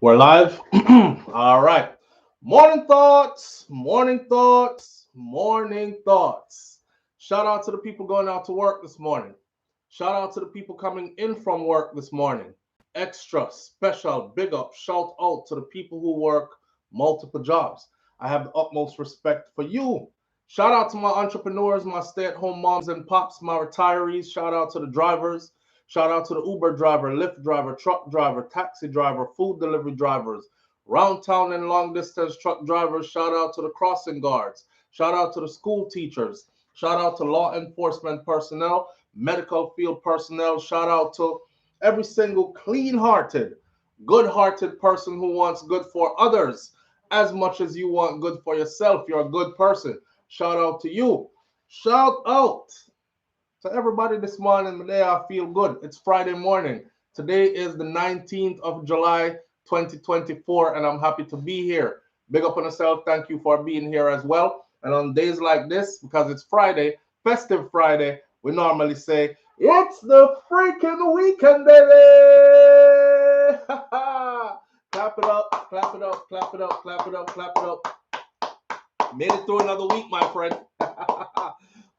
We're live. All right. Morning thoughts, morning thoughts, morning thoughts. Shout out to the people going out to work this morning. Shout out to the people coming in from work this morning. Extra special big up shout out to the people who work multiple jobs. I have the utmost respect for you. Shout out to my entrepreneurs, my stay at home moms and pops, my retirees. Shout out to the drivers. Shout out to the Uber driver, Lyft driver, truck driver, taxi driver, food delivery drivers, round town and long distance truck drivers. Shout out to the crossing guards. Shout out to the school teachers. Shout out to law enforcement personnel, medical field personnel. Shout out to every single clean hearted, good hearted person who wants good for others as much as you want good for yourself. You're a good person. Shout out to you. Shout out to everybody this morning. Today I feel good. It's Friday morning. Today is the 19th of July, 2024, and I'm happy to be here. Big up on yourself. Thank you for being here as well. And on days like this, because it's Friday, Festive Friday, we normally say, it's the freaking weekend, baby! Clap it up, clap it up, clap it up, clap it up, clap it up. Made it through another week, my friend.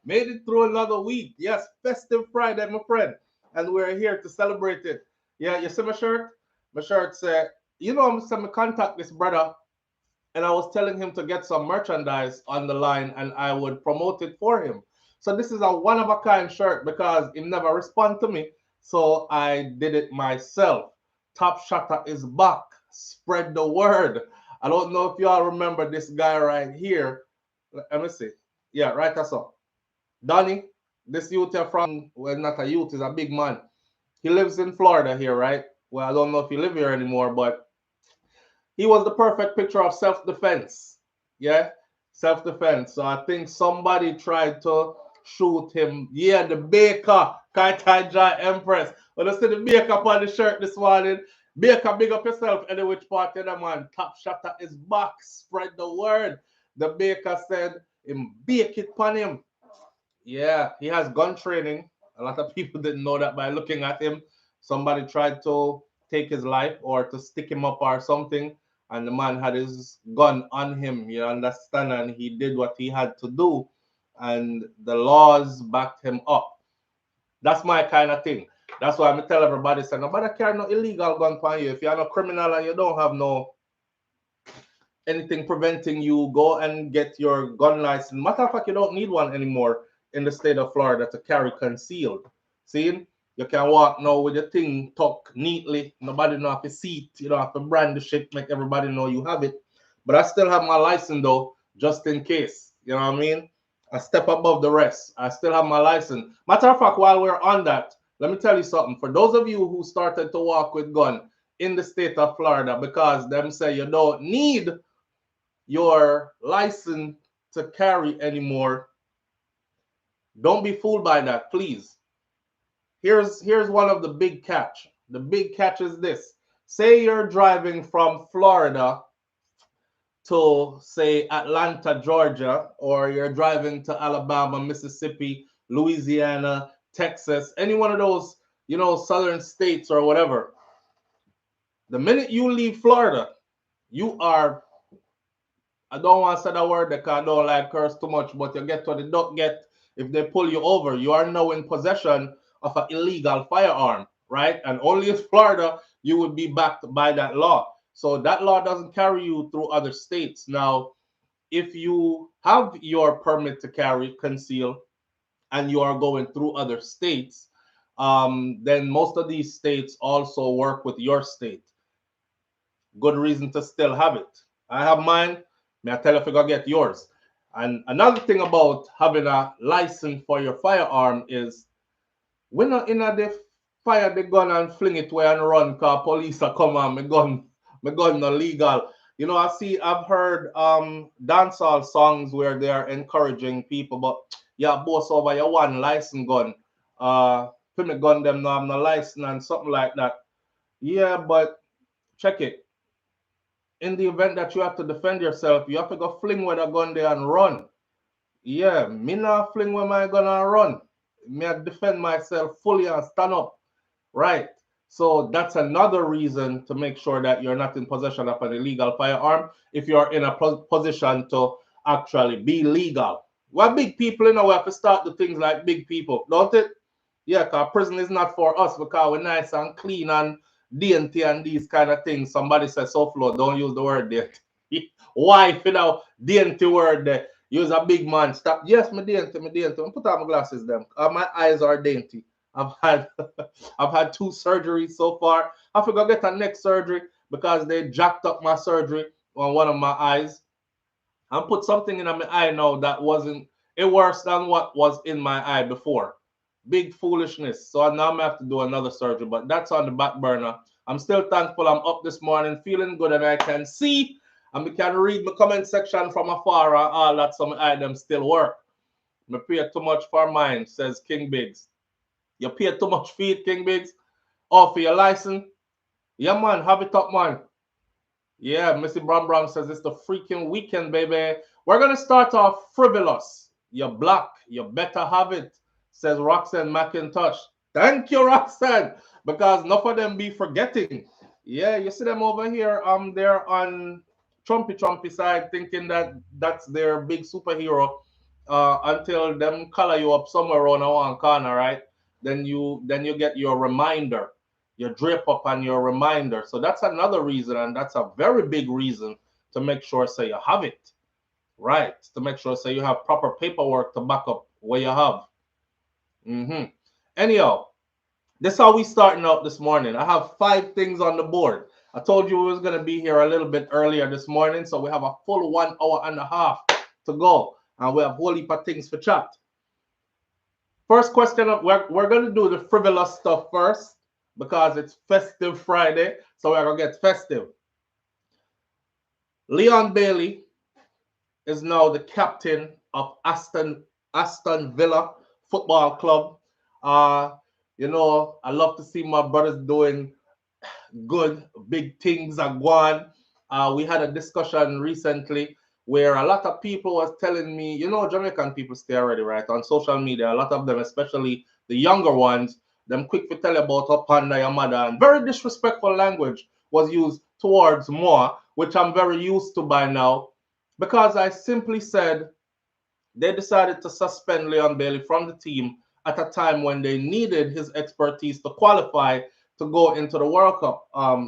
Made it through another week. Yes, Festive Friday, my friend. And we're here to celebrate it. Yeah, you see my shirt? My shirt said, I'm going to contact this brother. And I was telling him to get some merchandise on the line and I would promote it for him. So this is a one of a kind shirt because he never responded to me. So I did it myself. Top Shotter is back. Spread the word. I don't know if y'all remember this guy right here. Let me see. Yeah, right, that's all. Donnie, this youth here from, well, not a youth, he's a big man. He lives in Florida here, right? Well, I don't know if he live here anymore, but he was the perfect picture of self-defense. Yeah, self-defense. So I think somebody tried to shoot him. Yeah, the baker, Kai Jai Empress. When I see the baker on the shirt this morning, baker, big up yourself. Any which part of the man, Top Shotter is back. Spread the word. The baker said, him bake it upon him. Yeah, he has gun training. A lot of people didn't know that by looking at him. Somebody tried to take his life or to stick him up or something, and the man had his gun on him, you understand? And he did what he had to do, and the laws backed him up. That's my kind of thing. That's why I tell everybody, say, nobody carry no illegal gun on you. If you're no criminal and you don't have no anything preventing you, go and get your gun license. Matter of fact, you don't need one anymore in the state of Florida to carry concealed. See, you can walk now with your thing tucked neatly. Nobody know have to see it. You don't have to brandish it, make everybody know you have it. But I still have my license though, just in case. You know what I mean? A step above the rest. I still have my license. Matter of fact, while we're on that, let me tell you something. For those of you who started to walk with gun in the state of Florida, because them say you don't need your license to carry anymore, don't be fooled by that, please. Here's one of the big catch. The big catch is this. Say you're driving from Florida to say Atlanta, Georgia, or you're driving to Alabama, Mississippi, Louisiana, Texas, any one of those, southern states or whatever. The minute you leave Florida, you are, I don't want to say that word because I don't like curse too much, but you get what they don't get if they pull you over. You are now in possession of an illegal firearm, right? And only in Florida you would be backed by that law. So that law doesn't carry you through other states. Now, if you have your permit to carry conceal and you are going through other states, then most of these states also work with your state. Good reason to still have it. I have mine. May I tell you if you go get yours? And another thing about having a license for your firearm is when not in a the fire the gun and fling it where and run cause police are come and my gun not legal. I've heard dancehall songs where they are encouraging people, but yeah, boss over your one license gun. Put me gun them no have no license and something like that. Yeah, but check it, in the event that you have to defend yourself, you have to go fling with a gun there and run. Yeah, me not fling with my gun and run. Me I defend myself fully and stand up. Right. So that's another reason to make sure that you're not in possession of an illegal firearm if you're in a position to actually be legal. We're big people, you know, we have to start the things like big people, don't it? Yeah, because prison is not for us because we're nice and clean and dainty and these kind of things. Somebody says, SouFLo, don't use the word dainty. Why, you know, dainty word there? Use a big man. Stop. Yes, me dainty, me dainty. Put on my glasses, them. My eyes are dainty. I've had I've had 2 surgeries so far. I forgot to get a neck surgery because they jacked up my surgery on one of my eyes and put something in my eye now that wasn't it worse than what was in my eye before. Big foolishness. So now I'm gonna have to do another surgery, but that's on the back burner. I'm still thankful I'm up this morning, feeling good, and I can see and we can read my comment section from afar and all that some items still work. Me pay too much for mine, says King Biggs. You pay too much for it, King Biggs? Oh, for your license? Yeah, man, have it up, man. Yeah, Missy Brown Brown says it's the freaking weekend, baby. We're gonna start off frivolous. You're black, you better have it, says Roxanne McIntosh. Thank you, Roxanne, because enough of them be forgetting. Yeah, you see them over here. They're on Trumpy side, thinking that that's their big superhero. Until them color you up somewhere around one corner, right? Then you get your reminder, your drape up on your reminder. So that's another reason, and that's a very big reason to make sure say you have it, right? To make sure say you have proper paperwork to back up what you have. Anyhow, this is how we starting out this morning. I have 5 things on the board. I told you we was gonna be here a little bit earlier this morning, so we have a full 1 hour and a half to go, and we have a whole heap of things for chat. First question, we're going to do the frivolous stuff first because it's Festive Friday, so we're going to get festive. Leon Bailey is now the captain of Aston Villa Football Club. You know, I love to see my brothers doing good, big things are going. We had a discussion recently where a lot of people was telling me, you know, Jamaican people stay already, right? On social media, a lot of them, especially the younger ones, them quick to tell you about up under your mother, and very disrespectful language was used towards more, which I'm very used to by now, because I simply said they decided to suspend Leon Bailey from the team at a time when they needed his expertise to qualify to go into the World Cup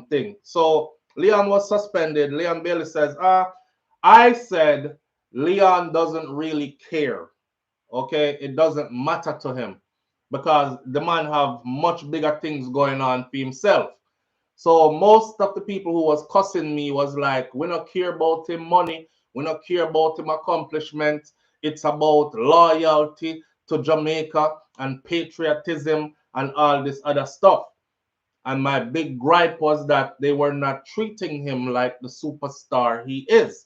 thing. So Leon was suspended. Leon Bailey says, I said Leon doesn't really care. Okay, it doesn't matter to him because the man have much bigger things going on for himself. So most of the people who was cussing me was like, we don't care about him money, we don't care about him accomplishments. It's about loyalty to Jamaica and patriotism and all this other stuff. And my big gripe was that they were not treating him like the superstar he is.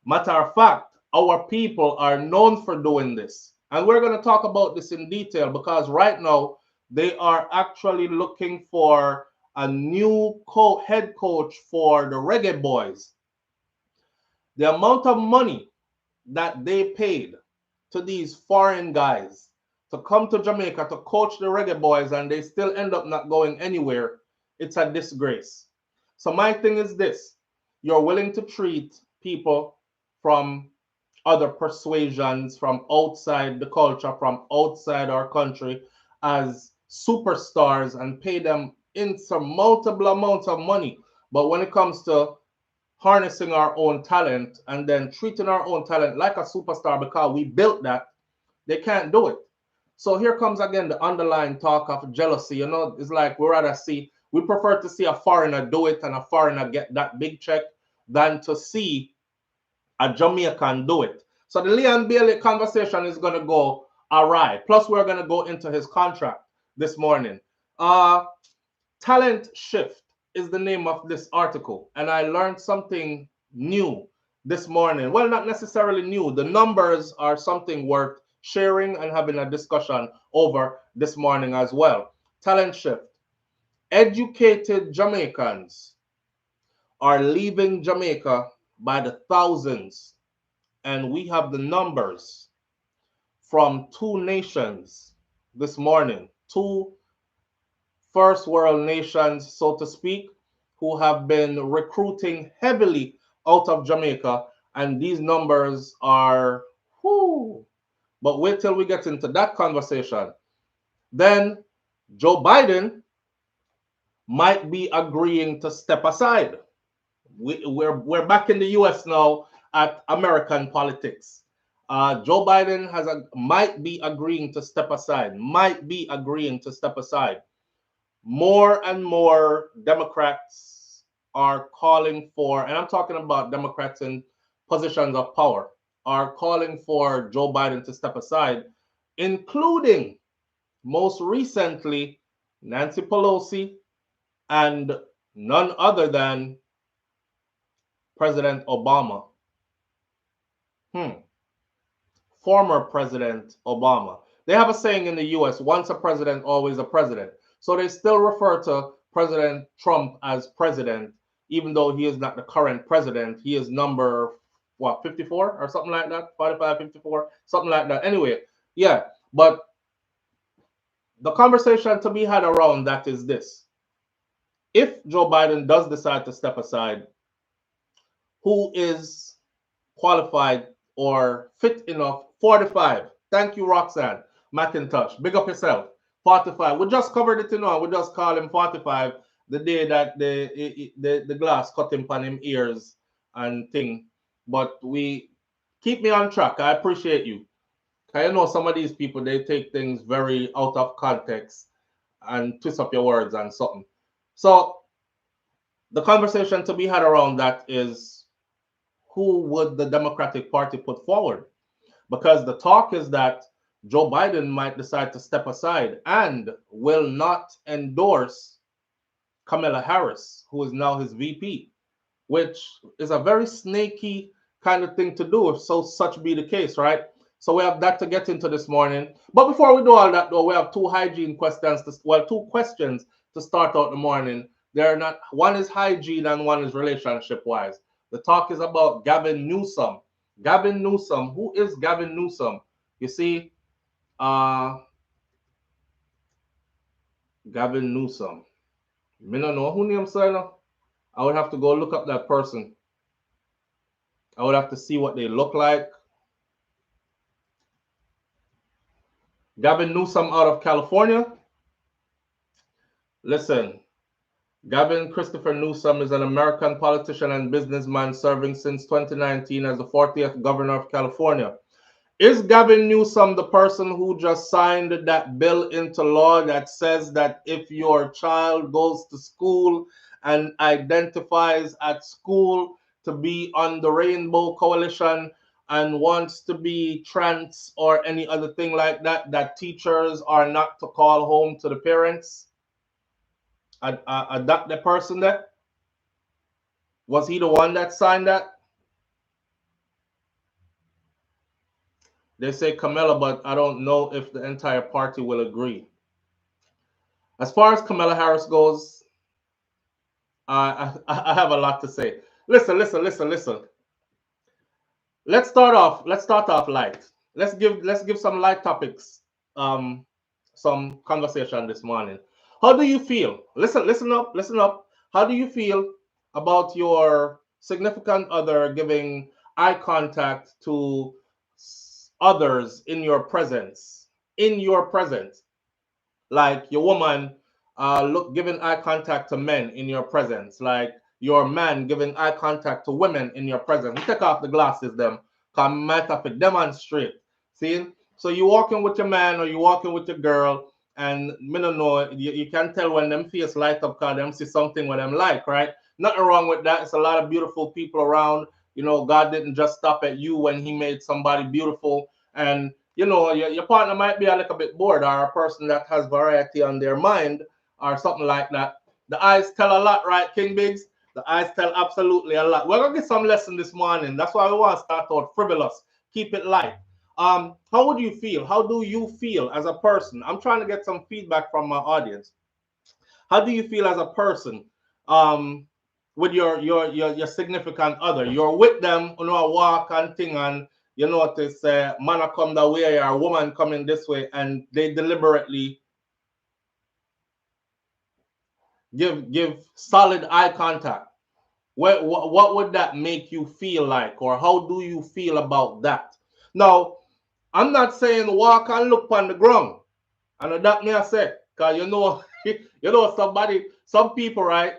Matter of fact, our people are known for doing this. And we're going to talk about this in detail because right now they are actually looking for a new head coach for the Reggae Boyz. The amount of money that they paid to these foreign guys to come to Jamaica to coach the Reggae Boyz and they still end up not going anywhere, it's a disgrace. So my thing is this: you're willing to treat people from other persuasions, from outside the culture, from outside our country as superstars and pay them insurmountable amounts of money. But when it comes to harnessing our own talent and then treating our own talent like a superstar because we built that, they can't do it. So here comes again the underlying talk of jealousy. You know, it's like we prefer to see a foreigner do it and a foreigner get that big check than to see a Jamaican do it. So the Leon Bailey conversation is going to go awry. Plus, we're going to go into his contract this morning. Talent shift is the name of this article, and I learned something new this morning. Well, not necessarily new. The numbers are something worth sharing and having a discussion over this morning as well. Talent shift. Educated Jamaicans are leaving Jamaica by the thousands, and we have the numbers from 2 nations this morning. 2 first world nations, so to speak, who have been recruiting heavily out of Jamaica, and these numbers are, whoo. But wait till we get into that conversation. Then Joe Biden might be agreeing to step aside. We're back in the US now at American politics. Joe Biden might be agreeing to step aside, might be agreeing to step aside. More and more Democrats are calling for, and I'm talking about Democrats in positions of power, are calling for Joe Biden to step aside, including most recently Nancy Pelosi and none other than President Obama. Former President Obama. They have a saying in the US, once a president, always a president. So they still refer to President Trump as president, even though he is not the current president. He is number, what, 54 or something like that? 45, 54, something like that. Anyway, yeah. But the conversation to be had around that is this. If Joe Biden does decide to step aside, who is qualified or fit enough? 45. Thank you, Roxanne McIntosh. Big up yourself. 45. We just covered it, we just call him 45 the day that the glass cut him on him ears and thing. But we keep me on track. I appreciate you. I know some of these people, they take things very out of context and twist up your words and something. So the conversation to be had around that is, who would the Democratic Party put forward? Because the talk is that Joe Biden might decide to step aside and will not endorse Kamala Harris, who is now his VP, which is a very snaky kind of thing to do if such be the case, right? So we have that to get into this morning. But before we do all that, though, we have two hygiene questions. Two questions to start out the morning. They're not. One is hygiene and one is relationship-wise. The talk is about Gavin Newsom. Gavin Newsom. Who is Gavin Newsom? You see, Gavin Newsom. Me don't know who name say no. I would have to go look up that person. I would have to see what they look like. Gavin Newsom out of California. Listen, Gavin Christopher Newsom is an American politician and businessman serving since 2019 as the 40th governor of California. Is Gavin Newsom the person who just signed that bill into law that says that if your child goes to school and identifies at school to be on the Rainbow Coalition and wants to be trans or any other thing like that, that teachers are not to call home to the parents? That the person there? Was he the one that signed that? They say Kamala, but I don't know if the entire party will agree. As far as Kamala Harris goes, I have a lot to say. Listen. Let's start off light. Let's give some light topics, some conversation this morning. How do you feel? Listen up. How do you feel about your significant other giving eye contact to others in your presence? Like your woman giving eye contact to men in your presence, like your man giving eye contact to women in your presence. You take off the glasses, them, because might have to demonstrate. See? So you walking with your man or you walking with your girl, and me don't know, you can tell when them face light up because them see something with them like, right? Nothing wrong with that. It's a lot of beautiful people around. God didn't just stop at you when he made somebody beautiful. And your partner might be a little bit bored, or a person that has variety on their mind or something like that. The eyes tell a lot, right, King Biggs? The eyes tell absolutely a lot. We're going to get some lesson this morning. That's why we want to start out frivolous. Keep it light. How would you feel? How do you feel as a person? I'm trying to get some feedback from my audience. How do you feel as a person with your significant other? You're with them on a walk and thing, and you notice man come that way or a woman coming this way, and they deliberately Give solid eye contact. What would that make you feel like, or how do you feel about that? Now, I'm not saying walk and look on the ground, and that me I say, cause you know, you know some people, right?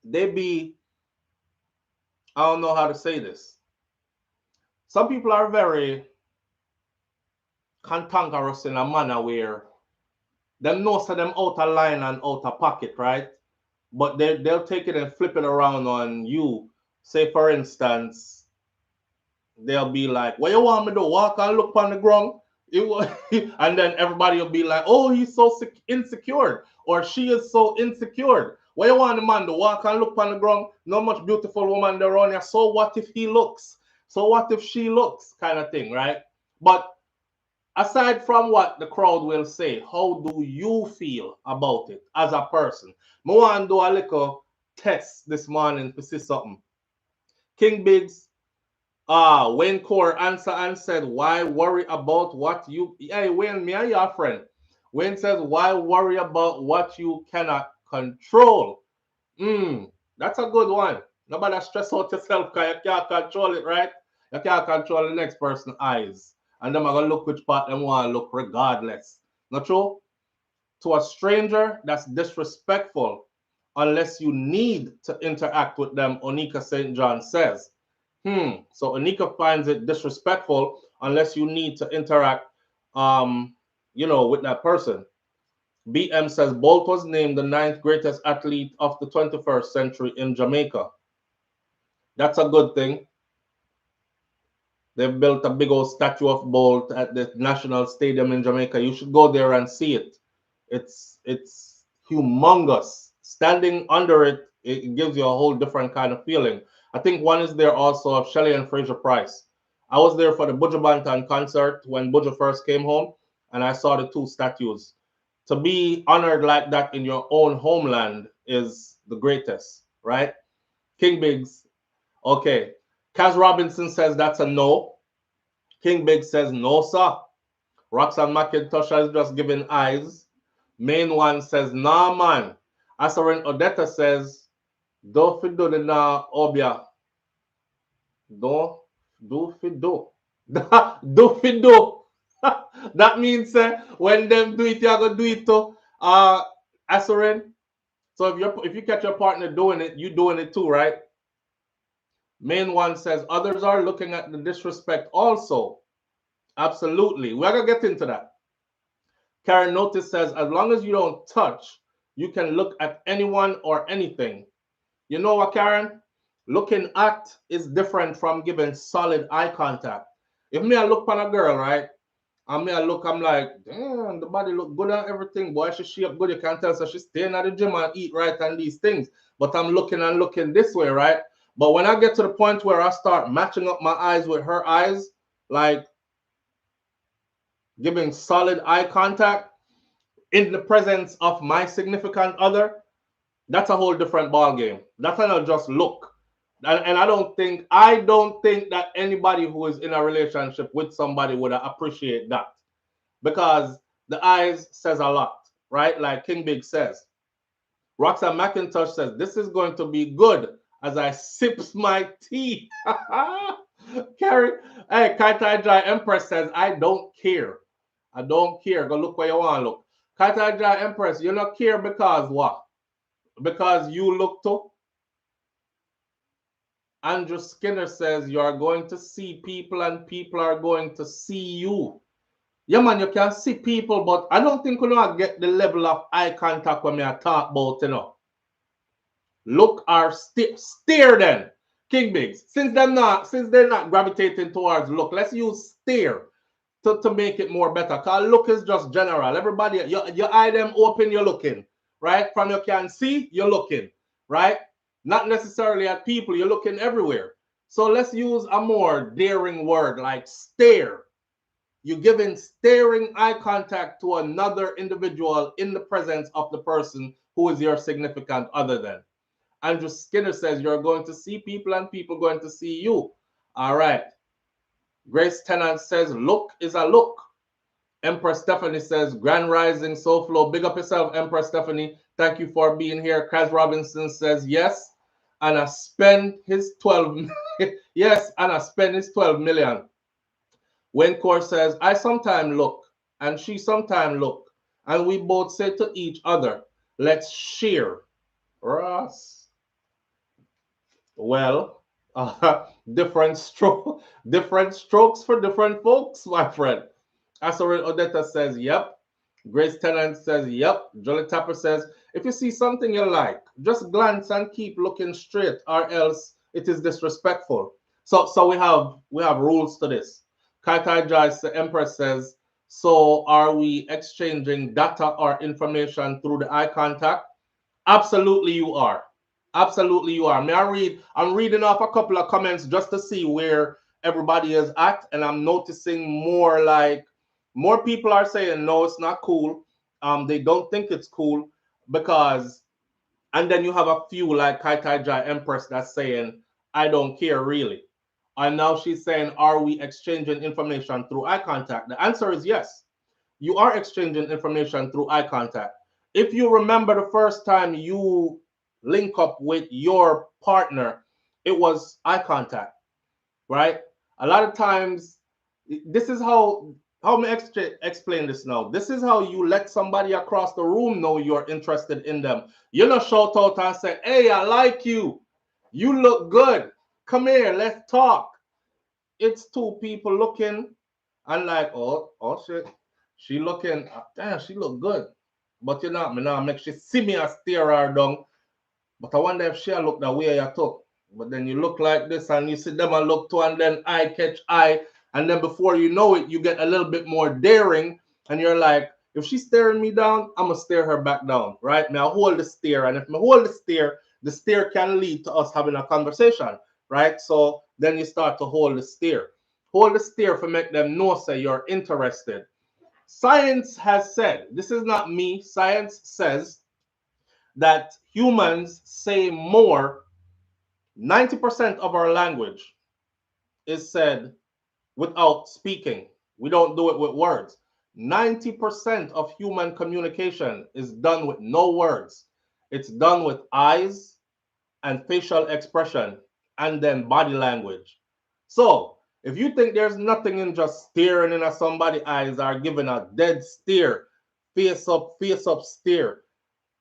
They be, I don't know how to say this. Some people are very cantankerous in a manner where them know so them out of line and out of pocket, right? But they'll take it and flip it around on you. Say for instance, they'll be like, "What you want me to walk and look on the ground?" And then everybody will be like, "Oh, he's so insecure," or "She is so insecure." What you want the man to walk and look on the ground? Not much beautiful woman there on here. So what if he looks? So what if she looks? Kind of thing, right? But aside from what the crowd will say, how do you feel about it as a person? I want to do a little test this morning to see something. King Biggs, Wayne Core answer and said, why worry about what you, hey Wayne, me and your friend. Wayne says, why worry about what you cannot control? That's a good one. Nobody stress out yourself because you can't control it, right? You can't control the next person's eyes. And them are going to look which part them want to look regardless. Not true? To a stranger, that's disrespectful unless you need to interact with them, Onika St. John says. So Onika finds it disrespectful unless you need to interact, with that person. BM says Bolt was named the 9th greatest athlete of the 21st century in Jamaica. That's a good thing. They've built a big old statue of Bolt at the National Stadium in Jamaica. You should go there and see it. It's humongous. Standing under it, it gives you a whole different kind of feeling. I think one is there also of Shelley and Fraser Price. I was there for the Buju Banton concert when Buju first came home, and I saw the two statues. To be honored like that in your own homeland is the greatest, right? King Biggs, okay. Kaz Robinson says that's a no. King Biggs says no, sir. Roxanne McIntosh is just giving eyes. Main one says nah, man. Asarin Odetta says do fi do the na obia. Do fi do. Do fi do. That means when them do it, you gonna do it too. Asarin. So if you catch your partner doing it, you doing it too, right? Main one says others are looking at the disrespect also. Absolutely. We're gonna get into that. Karen Notice says as long as you don't touch, you can look at anyone or anything. You know what, Karen? Looking at is different from giving solid eye contact. If me I look on a girl, right? And me I look, I'm like, damn, the body look good and everything. Boy, she shape good. You can tell so she's staying at the gym and eat right and these things. But I'm looking and looking this way, right? But when I get to the point where I start matching up my eyes with her eyes, like giving solid eye contact in the presence of my significant other, that's a whole different ball game. That's not just look. And I don't think that anybody who is in a relationship with somebody would appreciate that, because the eyes says a lot, right? Like King Big says. Roxanne McIntosh says this is going to be good as I sips my tea. Carrie, hey, Kaitai Jai Empress says I don't care. I don't care. Go look where you want to look. Kaitai Jai Empress, you don't care because what? Because you look too. Andrew Skinner says you are going to see people and people are going to see you. Yeah, man, you can see people, but I don't think we're going to get the level of eye contact when we are talk about, Look or stare then. King Bigs. Since they're not gravitating towards look, let's use stare to make it more better. Because look is just general. Everybody, your eye them open, you're looking. Right? From you can see, you're looking. Right? Not necessarily at people, you're looking everywhere. So let's use a more daring word like stare. You're giving staring eye contact to another individual in the presence of the person who is your significant other then. Andrew Skinner says you're going to see people and people going to see you. All right. Grace Tennant says look is a look. Empress Stephanie says, Grand Rising, SouFLo. Big up yourself, Empress Stephanie. Thank you for being here. Kaz Robinson says, yes. And I spend his 12 yes, and I spend his 12 million. Wayne Core says, I sometimes look, and she sometimes look, and we both say to each other, let's share. Ross. Well, different strokes for different folks, my friend. Asorin Odetta says, yep. Grace Tennant says, yep. Jolly Tapper says, if you see something you like, just glance and keep looking straight, or else it is disrespectful. So we have rules to this. Kai Tai Jai Empress says, so are we exchanging data or information through the eye contact? Absolutely you are. Absolutely you are. I'm reading off a couple of comments just to see where everybody is at, and I'm noticing more people are saying no, it's not cool. They don't think it's cool because, and then you have a few like Kai Tai Jai Empress that's saying, I don't care really. And now she's saying, are we exchanging information through eye contact? The answer is yes. You are exchanging information through eye contact. If you remember the first time you link up with your partner, it was eye contact, right? A lot of times, this is how me explain this now. This is how you let somebody across the room know you're interested in them. You know, shout out and say, hey, I like you. You look good. Come here, let's talk. It's two people looking and like, oh shit, she looking, damn, she look good. But you know, me now make she see me and stare her down. But I wonder if she look the way you took. But then you look like this and you see them and look too, and then eye catch eye. And then before you know it, you get a little bit more daring. And you're like, if she's staring me down, I'm going to stare her back down, right? Now hold the stare. And if I hold the stare can lead to us having a conversation, right? So then you start to hold the stare. Hold the stare for make them know say you're interested. Science has said, this is not me, science says that humans say more. 90% of our language is said without speaking. We don't do it with words. 90% of human communication is done with no words. It's done with eyes and facial expression and then body language. So, if you think there's nothing in just staring into somebody's eyes or giving a dead stare, face up stare,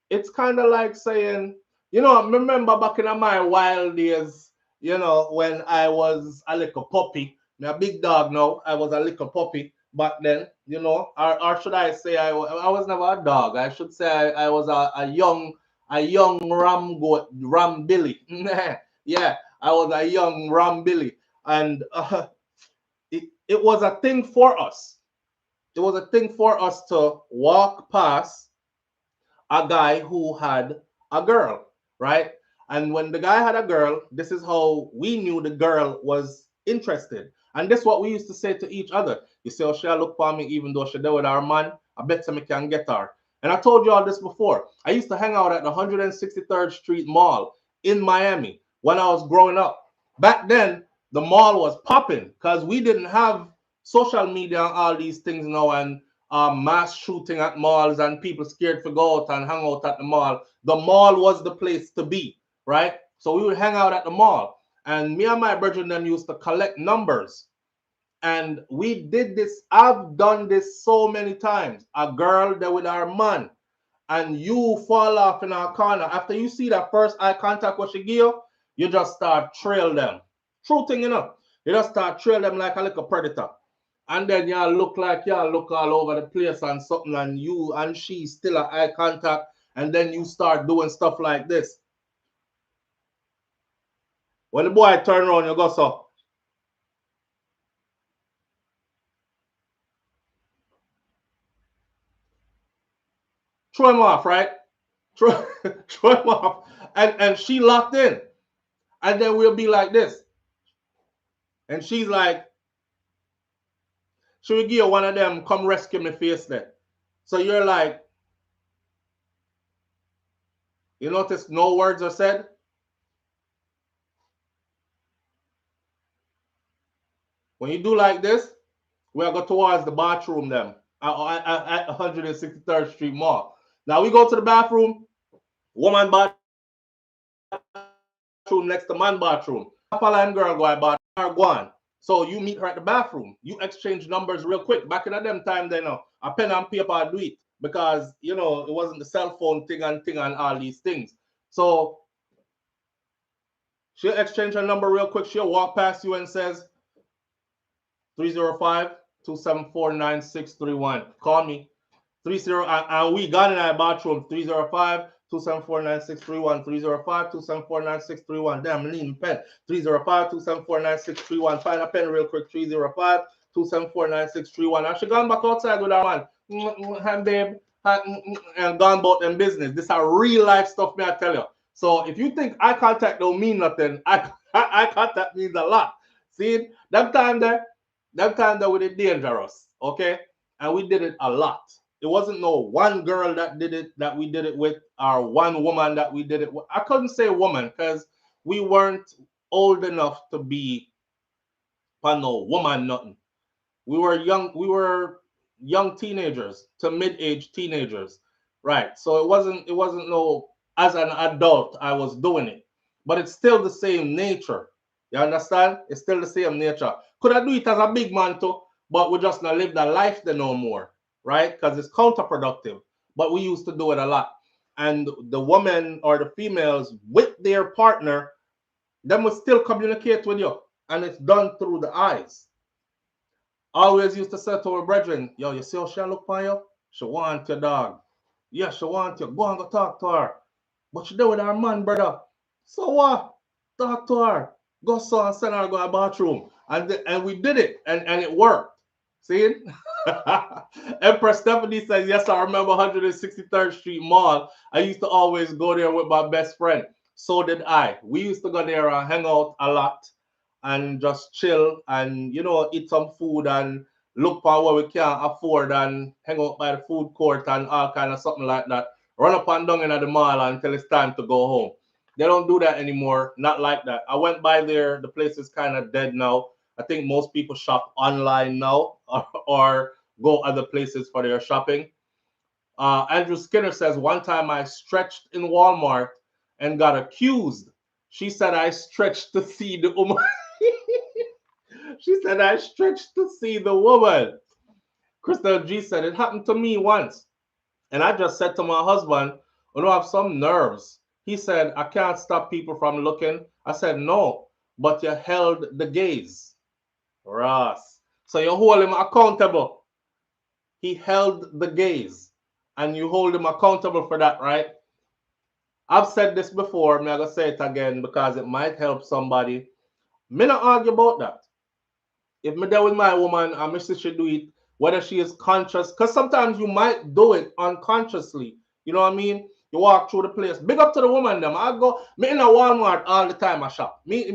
it's kind of like saying, you know, I remember back in my wild days, you know, when I was a little puppy, me a big dog now, I was a little puppy back then, you know, or should I say I was never a dog. I should say I was a young ram goat, ram billy. Yeah, I was a young ram billy. And it was a thing for us. It was a thing for us to walk past a guy who had a girl, right? And when the guy had a girl, this is how we knew the girl was interested. And this is what we used to say to each other. You say, oh, she'll look for me even though she's there with her man. I bet some can get her. And I told you all this before. I used to hang out at the 163rd Street Mall in Miami when I was growing up. Back then, the mall was popping because we didn't have social media and all these things now, and mass shooting at malls and people scared to go out and hang out at the mall. The mall was the place to be, right? So we would hang out at the mall. And me and my brethren then used to collect numbers. And we did this. I've done this so many times. A girl there with her man, and you fall off in our corner. After you see that first eye contact what she give you just start trail them. True thing, you know. You just start trail them like a little predator. And then y'all look like y'all look all over the place and something, and you and she still at eye contact, and then you start doing stuff like this. When the boy turn around, you go so. Throw him off, right? Throw, throw him off. And she locked in. And then we'll be like this. And she's like, should we give you one of them, come rescue me face there? So you're like, you notice no words are said? When you do like this, we'll go towards the bathroom them. at 163rd Street Mall. Now we go to the bathroom, woman bathroom next to man bathroom. Following girl go bathroom are gone. So you meet her at the bathroom. You exchange numbers real quick. Back in them time, they know a pen and paper do it because you know it wasn't the cell phone thing and all these things. So she'll exchange her number real quick. She'll walk past you and says 305-274-9631. Call me. 30 and we got in our bathroom 305-274-9631. 305-274-9631. Damn, lean pen. 305-274-9631. Find a pen real quick. 305-274-9631. And she gone back outside with her man. And babe, and gone about them business. This are real life stuff, me I tell you. So if you think eye contact don't mean nothing, eye contact means a lot. See, that time there we did dangerous, okay? And we did it a lot. It wasn't no one girl that did it, that we did it with, or one woman that we did it with. I couldn't say woman because we weren't old enough to be no woman nothing. We were young teenagers to mid-age teenagers, right? So it wasn't no, as an adult I was doing it, but it's still the same nature. You understand? It's still the same nature. Could I do it as a big man too? But we just not live the life there no more, right? Because it's counterproductive. But we used to do it a lot. And the women or the females with their partner, them will still communicate with you. And it's done through the eyes. Always used to say to our brethren, yo, you see how she look for you? She want your dog. Yeah, she want you. Go and go talk to her. But she do with her man, brother. So what? Talk to her. Go so and send her to go to the bathroom. And we did it. And it worked. See? Empress Stephanie says, yes, I remember 163rd Street Mall. I used to always go there with my best friend. So did I. We used to go there and hang out a lot and just chill and, you know, eat some food and look for what we can afford and hang out by the food court and all kind of something like that. Run up and down in the mall until it's time to go home. They don't do that anymore. Not like that. I went by there. The place is kind of dead now. I think most people shop online now or go other places for their shopping. Andrew Skinner says, one time I stretched in Walmart and got accused. She said I stretched to see the woman. She said I stretched to see the woman. Crystal G said, it happened to me once. And I just said to my husband, you know, I have some nerves. He said, I can't stop people from looking. I said, no, but you held the gaze. Ross. So you hold him accountable. He held the gaze. And you hold him accountable for that, right? I've said this before. I'm not going to say it again because it might help somebody. Me not argue about that. If me there with my woman and me say she do it, whether she is conscious, because sometimes you might do it unconsciously. You know what I mean? You walk through the place. Big up to the woman them. I go, me in a Walmart all the time I shop. Me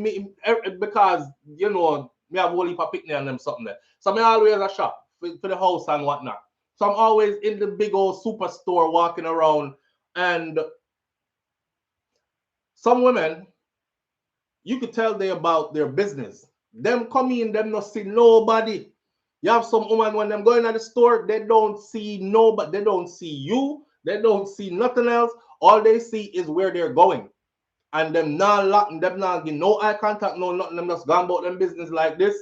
because, you know, me have a whole heap of picnic and them something there. So me always a shop for the house and whatnot. So I'm always in the big old superstore walking around. And some women, you could tell they about their business. Them come in, them not see nobody. You have some woman when them going to the store, they don't see nobody, they don't see you, they don't see nothing else. All they see is where they're going. And them not locking, them not give no eye contact, no nothing, them just gone about them business like this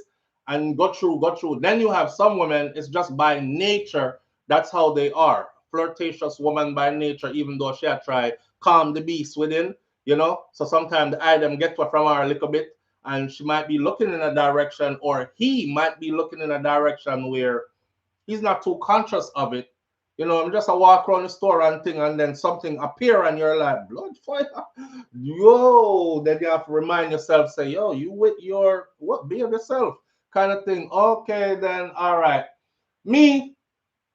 and go through. Then you have some women, it's just by nature, that's how they are. Flirtatious woman by nature, even though she had tried calm the beast within, you know. So sometimes the eye them get from her a little bit, and she might be looking in a direction, or he might be looking in a direction where he's not too conscious of it. You know, I'm just a walk around the store and thing, and then something appear, and you're like, blood fire, yo. Then you have to remind yourself, say, yo, you with your what? Be of yourself, kind of thing. Okay, then all right. Me,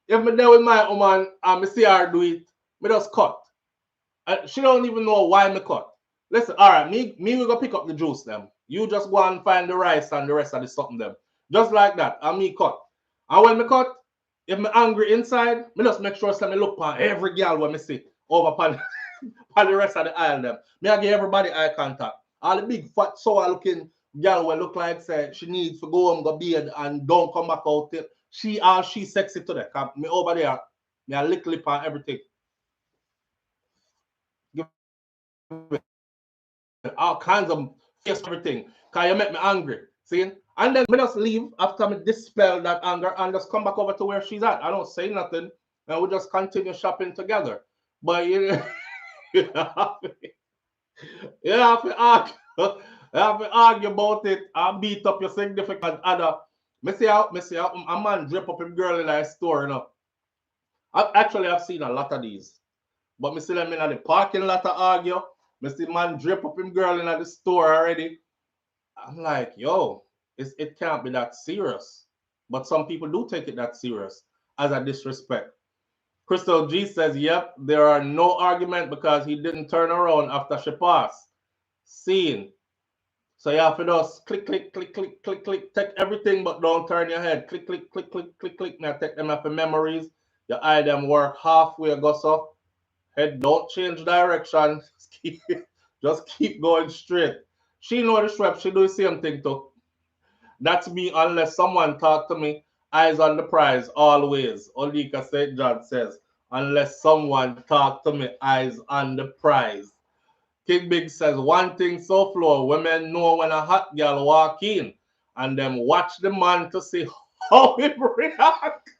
if me there with my woman and me see her do it, me just cut. She don't even know why me cut. Listen, all right, me we go pick up the juice them. You just go and find the rice and the rest of the something them. Just like that, and me cut. And when me cut, if me angry inside, me just make sure me look on every girl when me see over upon the rest of the aisle them. Me I give everybody eye contact. All the big fat sour looking girl will look like say she needs to go home, go bed and don't come back out till She sexy today. Me over there, me a lick lip and everything. Give all kinds of face everything. Cause you make me angry. See? And then me just leave after me dispel that anger and just come back over to where she's at. I don't say nothing and we just continue shopping together. But you, you have to, you have to argue. You have to argue about it and beat up your significant other. Me see how a man drape up him girl in a store, you know. I've seen a lot of these. But me see them in the parking lot to argue. Me see man drape up him girl in the store already. I'm like, yo, it can't be that serious. But some people do take it that serious as a disrespect. Crystal G says, yep, there are no argument because he didn't turn around after she passed. Scene. So you have to just click, click, click, click, click, click, take everything but don't turn your head. Click, click, click, click, click, click. Now take them up in memories. Your eye them work halfway, go so. Head don't change direction. Just keep going straight. She know the strap, she do the same thing too. That's me unless someone talk to me. Eyes on the prize always. Olika St. John says, unless someone talk to me, eyes on the prize. King Big says, one thing so flow, women know when a hot girl walk in and them watch the man to see how he react.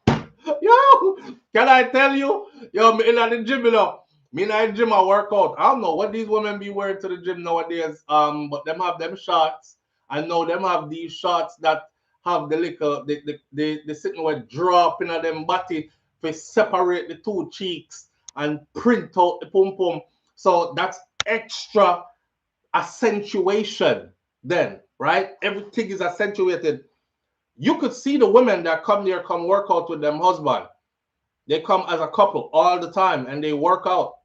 Yo, can I tell you? Yo, me in the gym, you know. Me in the gym, I work out. I don't know what these women be wearing to the gym nowadays. But them have them shorts. I know them have these shorts that have the little, the sitting with drop in them body to separate the two cheeks and print out the pum pum. So that's extra accentuation then, right? Everything is accentuated. You could see the women that come there, come work out with them husband. They come as a couple all the time and they work out.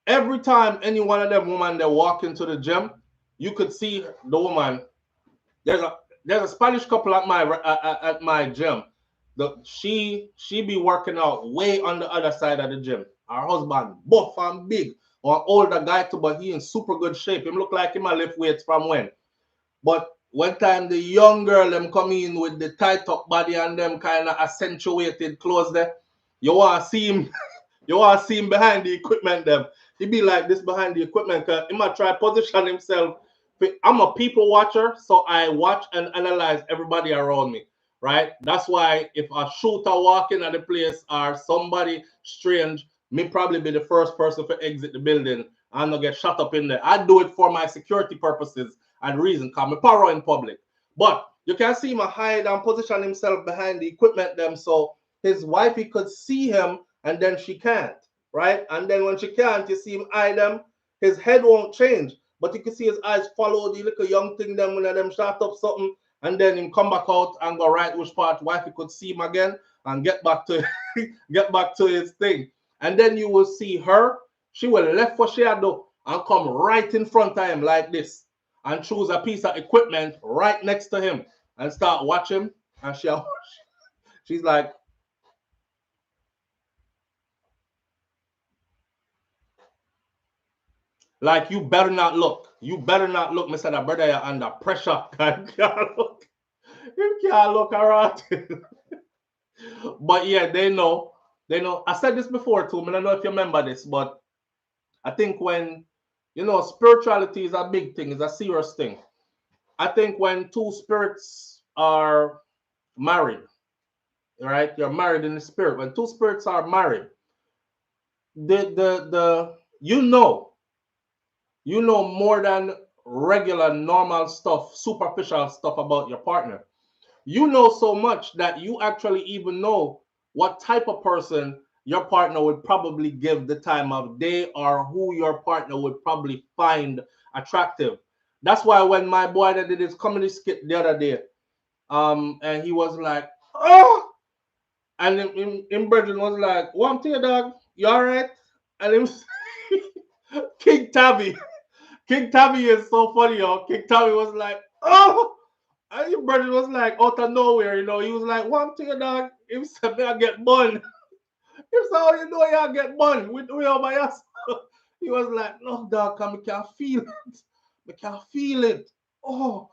Every time any one of them women that walk into the gym, you could see the woman. There's a Spanish couple at my gym. She be working out way on the other side of the gym. Her husband, buff and big, or older guy too, but he in super good shape. Him look like him a lift weights from when. But one time the young girl them come in with the tight up body and them kind of accentuated clothes there, you want to see him, you want to see him behind the equipment them. He be like this behind the equipment because he might try position himself. I'm a people watcher, so I watch and analyze everybody around me, right? That's why if a shooter walk in at the place or somebody strange, me probably be the first person to exit the building and not get shot up in there. I do it for my security purposes and reason, because I'm power in public. But you can see him hide and position himself behind the equipment them so his wifey could see him and then she can't, right? And then when she can't, you see him eye them, his head won't change. But you can see his eyes follow the little young thing them when them shot up something and then him come back out and go right which part wifey could see him again and get back to get back to his thing. And then you will see her, she will left what she had do and come right in front of him like this and choose a piece of equipment right next to him and start watching. And she's like, you better not look. You better not look, Mr. That brother, you're under pressure. You can't look. You can't look around. But yeah, they know. They know. I said this before too. I don't know if you remember this, but I think when, spirituality is a big thing, it's a serious thing. I think when two spirits are married, right? You're married in the spirit. When two spirits are married, you know more than regular normal stuff, superficial stuff about your partner. You know so much that you actually even know what type of person your partner would probably give the time of day or who your partner would probably find attractive. That's why when my boy that did his comedy skit the other day, and he was like, oh, and him Brendan was like, one to your dog, you all right? And him King Tabby. King Tabby is so funny, yo. King Tabby was like, oh, and your brother was like out of nowhere, he was like, one to your dog. He said, I get bun. He said, how you know you get bun? We over here. He was like, no, dog, I can't feel it. I can't feel it. Oh.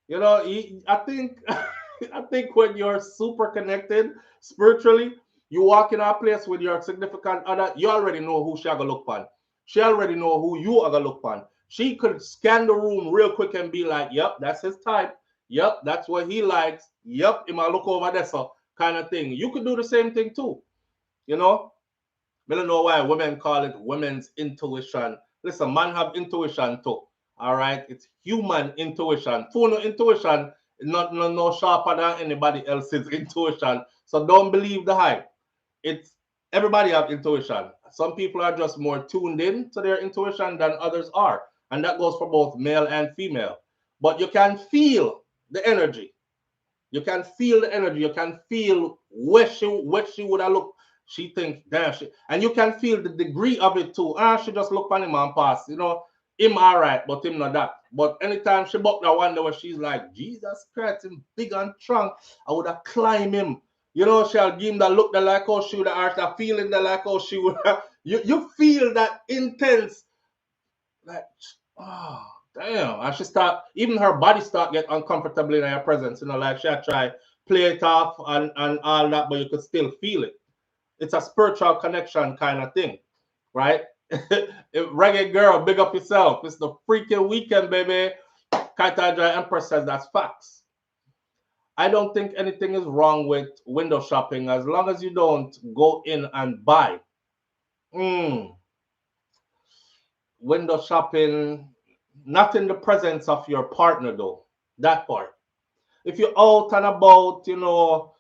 You know, I think I think when you're super connected spiritually, you walk in a place with your significant other, you already know who she gonna look on. She already know who you are gonna look on. She could scan the room real quick and be like, "Yep, that's his type. Yep, that's what he likes. Yep, he might look over there, so kind of thing." You could do the same thing too. You know, I don't know why women call it women's intuition. Listen, man have intuition too. All right, it's human intuition. Full intuition is not no sharper than anybody else's intuition. So don't believe the hype. It's everybody have intuition. Some people are just more tuned in to their intuition than others are, and that goes for both male and female. But you can feel the energy. You can feel the energy. You can feel where she would have looked. She think, damn, and you can feel the degree of it too. She just look on him and pass. You know, him all right, but him not that. But anytime she buck that one day where she's like, Jesus Christ, him big and strong, I would have climbed him. You know, she'll give him that look that like how she would have, that feeling that like how she would have. You feel that intense, like, oh, damn. And she start, even her body start get uncomfortable in her presence, you know, like she try play it off and all that, but you could still feel it. It's a spiritual connection kind of thing, right? Reggae girl, big up yourself. It's the freaking weekend, baby. Kaita Dry Empress says that's facts. I don't think anything is wrong with window shopping as long as you don't go in and buy. Mm, window shopping, not in the presence of your partner, though. That part. If you're out and about, you know,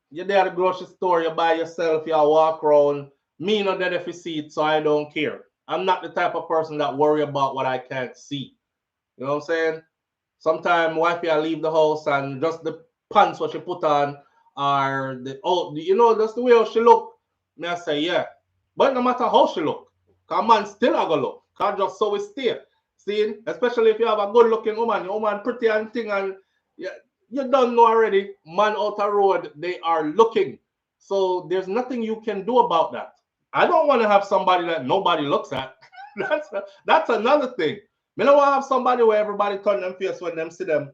you're there at the grocery store, you buy yourself, you walk around. Me not there if you see it, so I don't care. I'm not the type of person that worry about what I can't see. You know what I'm saying? Sometimes wifey I leave the house and just the pants what she put on or you know, that's the way how she look. Me I say, yeah. But no matter how she look, cause man still a go look. Cause just so we stay. See, especially if you have a good looking woman, your woman pretty and thing and yeah, you don't know already, man out the road, they are looking. So there's nothing you can do about that. I don't want to have somebody that nobody looks at. That's another thing. Me don't want to have somebody where everybody turn them face when them see them.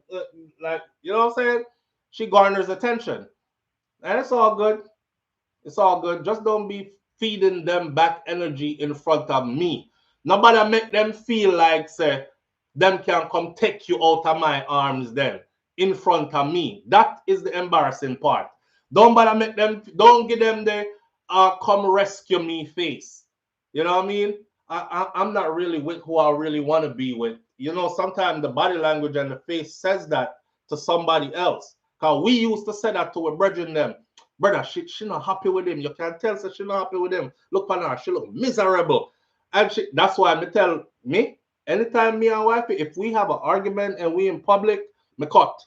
Like, you know what I'm saying? She garners attention. And it's all good. It's all good. Just don't be feeding them back energy in front of me. Nobody make them feel like, say, them can come take you out of my arms then in front of me. That is the embarrassing part. Don't bother make them, don't give them the come rescue me face. You know what I mean? I'm not really with who I really want to be with. You know, sometimes the body language and the face says that to somebody else. Because we used to say that to our brethren them. Brother, she not happy with him. You can tell that she not happy with him. Look on her, she look miserable. And that's why me tell me, anytime me and wifey, if we have an argument and we in public, me cut.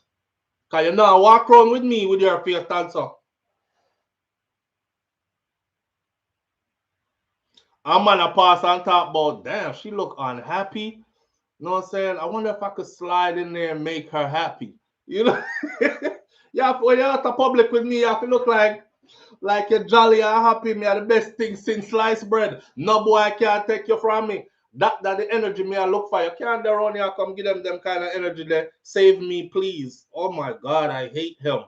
Cause you know walk around with me with your face answer. I'm gonna pass and talk about, damn, she look unhappy. You know what I'm saying? I wonder if I could slide in there and make her happy. You know? Yeah, when you're out of public with me, you have to look like you're jolly and happy. Me are the best thing since sliced bread. No boy can't take you from me. That the energy me I look for. You can't go around here come give them kind of energy there. Save me, please. Oh my God, I hate him.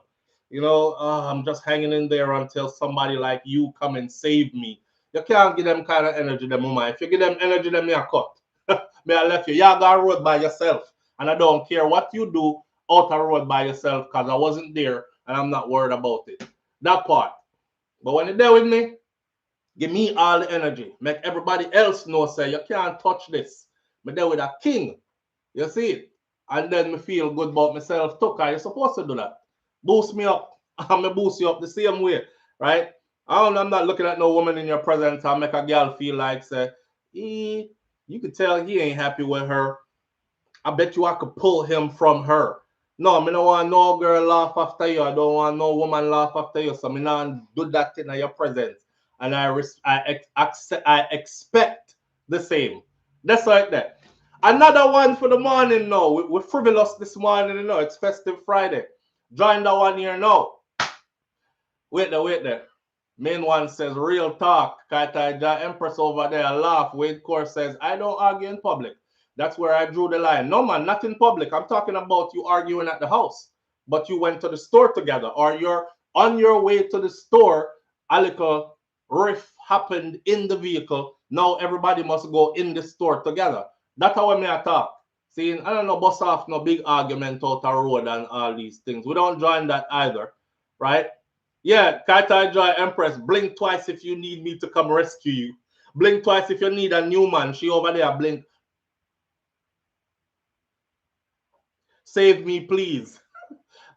You know, I'm just hanging in there until somebody like you come and save me. You can't give them kind of energy, them woman. If you give them energy, then me I cut. Me I left you. You go on road by yourself. And I don't care what you do out the road by yourself because I wasn't there and I'm not worried about it. That part. But when you're there with me, give me all the energy. Make everybody else know, say, you can't touch this. Me there with a king. You see it? And then me feel good about myself too, because you're supposed to do that. Boost me up. I'm going to boost you up the same way, right? I'm not looking at no woman in your presence and make a girl feel like, say, you could tell he ain't happy with her. I bet you I could pull him from her. No, me don't want no girl laugh after you. I don't want no woman laugh after you. So me not do that in your presence. And I expect the same. That's right there. Another one for the morning now. We're frivolous this morning, you know. It's Festive Friday. Join the one here now. Wait there. Main one says real talk. Kaitaja Empress over there laugh. Wade Core says, I don't argue in public. That's where I drew the line. No, man, not in public. I'm talking about you arguing at the house, but you went to the store together, or you're on your way to the store. A little riff happened in the vehicle. Now everybody must go in the store together. That's how I talk. See, I don't know, bust off no big argument out the road and all these things. We don't join that either, right? Yeah, Kaitai Joy Empress, blink twice if you need me to come rescue you. Blink twice if you need a new man. She over there, blink. Save me, please.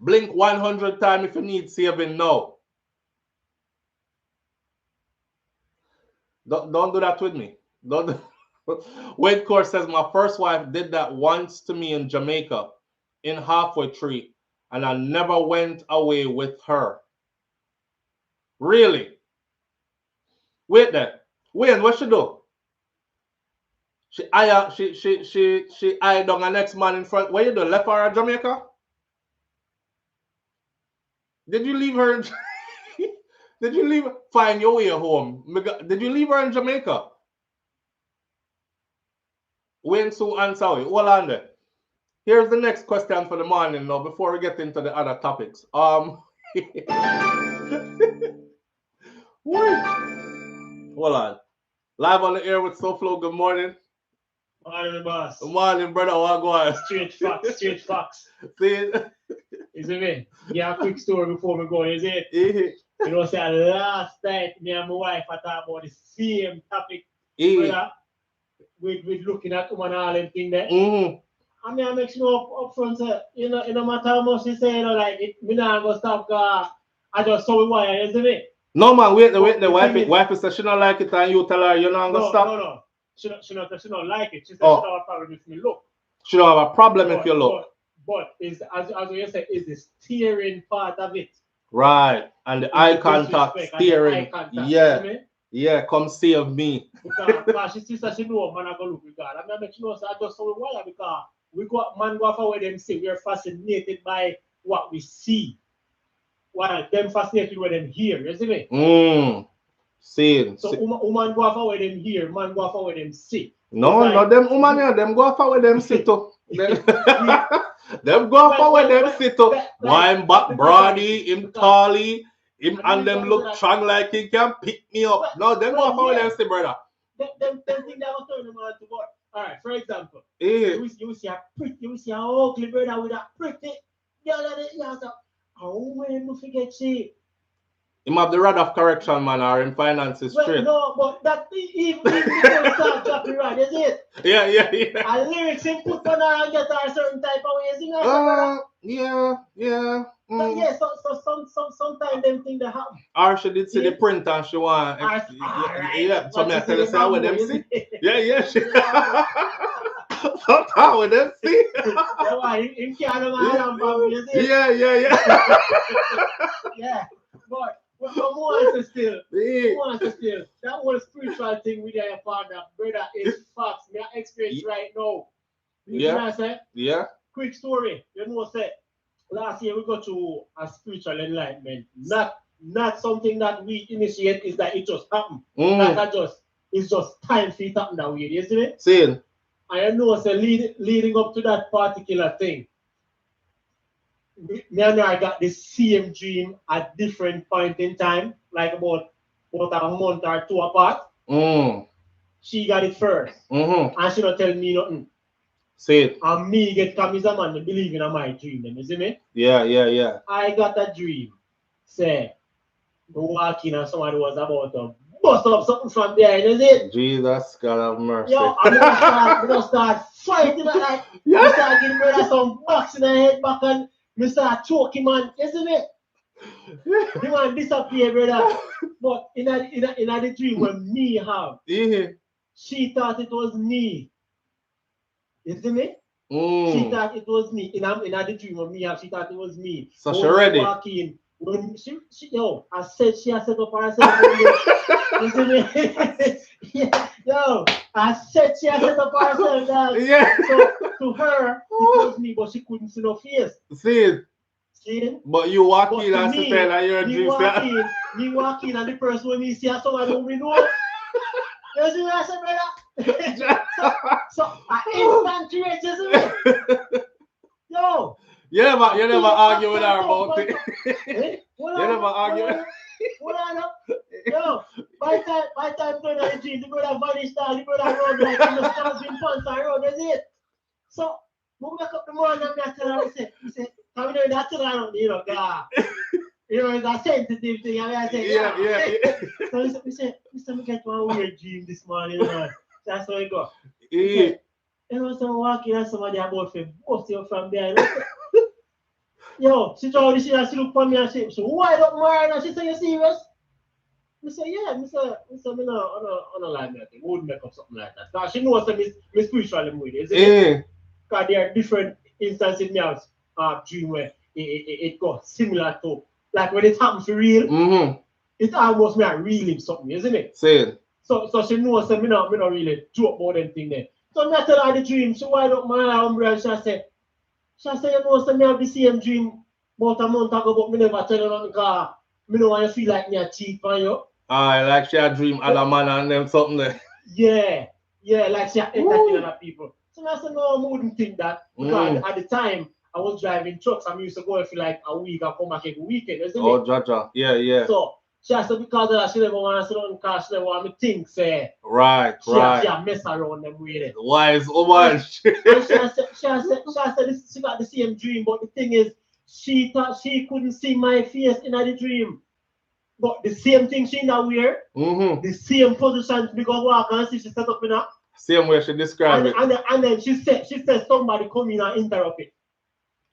Blink 100 times if you need saving now. Don't do that with me. Don't. Wade Core says, my first wife did that once to me in Jamaica in halfway tree, and I never went away with her. Really? Wait there. Wayne, what she do? She eyed on the next man in front. What you do? Left her in Jamaica? Did you leave her in Did you leave her? Find your way home. Did you leave her in Jamaica? Wayne Sue answer. Hold on there. Here's the next question for the morning now before we get into the other topics. Hold on. Live on the air with SouFLo. Good morning. Morning, boss. Good morning, brother. What go on? Straight facts, straight facts. See? Is it me? Yeah, a quick story before we go, is it? You know, say last night, me and my wife are talking about the same topic. Brother, with looking at woman all them thing there. I mean, I make sure up front, you know, no matter how much you say, you know, like, me not going to stop, I just saw it wire, isn't it? No, man, wait, the wife says she don't like it, and you tell her you're not going to stop? No. She don't like it. She said she don't have a problem if you look. She don't have a problem if you look. But is as you said, is the steering part of it. Right. And the eye contact, steering. Yeah, come save me. Because she said she know man I go look with God. I mean, she knows I just saw the wire because we got man go off where them see. We are fascinated by what we see. While them fascinated with them hear, isn't it? See. So woman go off where them hear, man go off where them see. No, like, no, them woman here, them go off where them sit too. Them go off where them sit too. Why him back broady, him tally, him and them look strong like he can pick me up. No, them go off where them sit, brother. Them thing that was turning them on to work. Alright, for example, you see a ugly brother with a pretty girl. Oh, when you forget she. Him have the rod of correction, man, or in finances straight. No, but that even before start dropping right, is it? Yeah. And lyrics him put on her and get her a certain type of way, you know? Yeah. But yeah, so sometimes them things that happen. Or she did see the print and she want. Yeah, so me I tell you, say with them see. Yeah. Sometimes with them see. Yeah. But who wants to still? That whole spiritual thing with your partner, brother, is facts. My experience right now. You know what I say? Yeah. Quick story. You know what I say? Last year we got to a spiritual enlightenment. Not something that we initiate, is that it just happened. It's just time for it to happen that way, isn't it? See. I know say leading up to that particular thing. Me and I got the same dream at different point in time, like about a month or two apart. She got it first, and she don't tell me nothing. Say it. And me get come as a man to believe in my dream, you see me? Yeah. I got a dream. Say, the walking and somebody was about to bust up something from there, you see? Jesus, God have mercy. Yo, I'm gonna start fighting like, I start giving brother some box in the head back and I start choking, man, isn't it? The man disappear, brother. But in the dream when me have, she thought it was me. Isn't it? She thought it was me. In the dream when me have, she thought it was me. So she ready? When she I said she has set up herself. Isn't it? Yo, I said she has set up herself, dog. Yeah. So to her, it was me, but she couldn't see no face. See? But you walk in and me, tell her you're a dream. Me walk in and the person when me see her, someone don't know. You see what I said, brother? so I You never argue with her about it. You never argue. What on up? Yo, by time brother the dream, the brother vanished down, the brother road like in the stars in pants and road, that's it. So, we wake up the morning and I tell her, we say, come in that tell her, you know, God. You know, it's a sensitive thing. I say, Yeah. So we say, we get one weird dream this morning, man. That's how it go. Yeah. You know, so walking and somebody about to bust you from there. Yo, she told me, she look for me and she why don't marry? And she say, you serious? I say, yeah, I say, me no lie, me. We would make up something like that. Because she knows that me spiritually with it, isn't it? Because there are different instances in my dream where it goes similar to, like when it happens for real, it almost me relive something, isn't it? Say So she knows that me not really joke about them thing there. So I tell her the dream, she wind up my umbrella and she say, you know, so me have the same dream about a month ago, but me never tell her nothing because me don't want to feel like me a cheat on you. Like she a dream other man and them something there. Yeah, like she entertain other people. So I said, no, I wouldn't think that. Because at the time, I was driving trucks. I used to go for like a week and come back every weekend, isn't it? Oh, Jaja. Yeah. So she said because of that, she never want to sit down because she never want me think, say. Right. She a mess around them with it. Wise woman. And she said she got the same dream, but the thing is, she thought she couldn't see my face in the dream. But the same thing she now wear, the same position we go walk and see she set up in her. Same way she described it. And then she said somebody come in and interrupt it.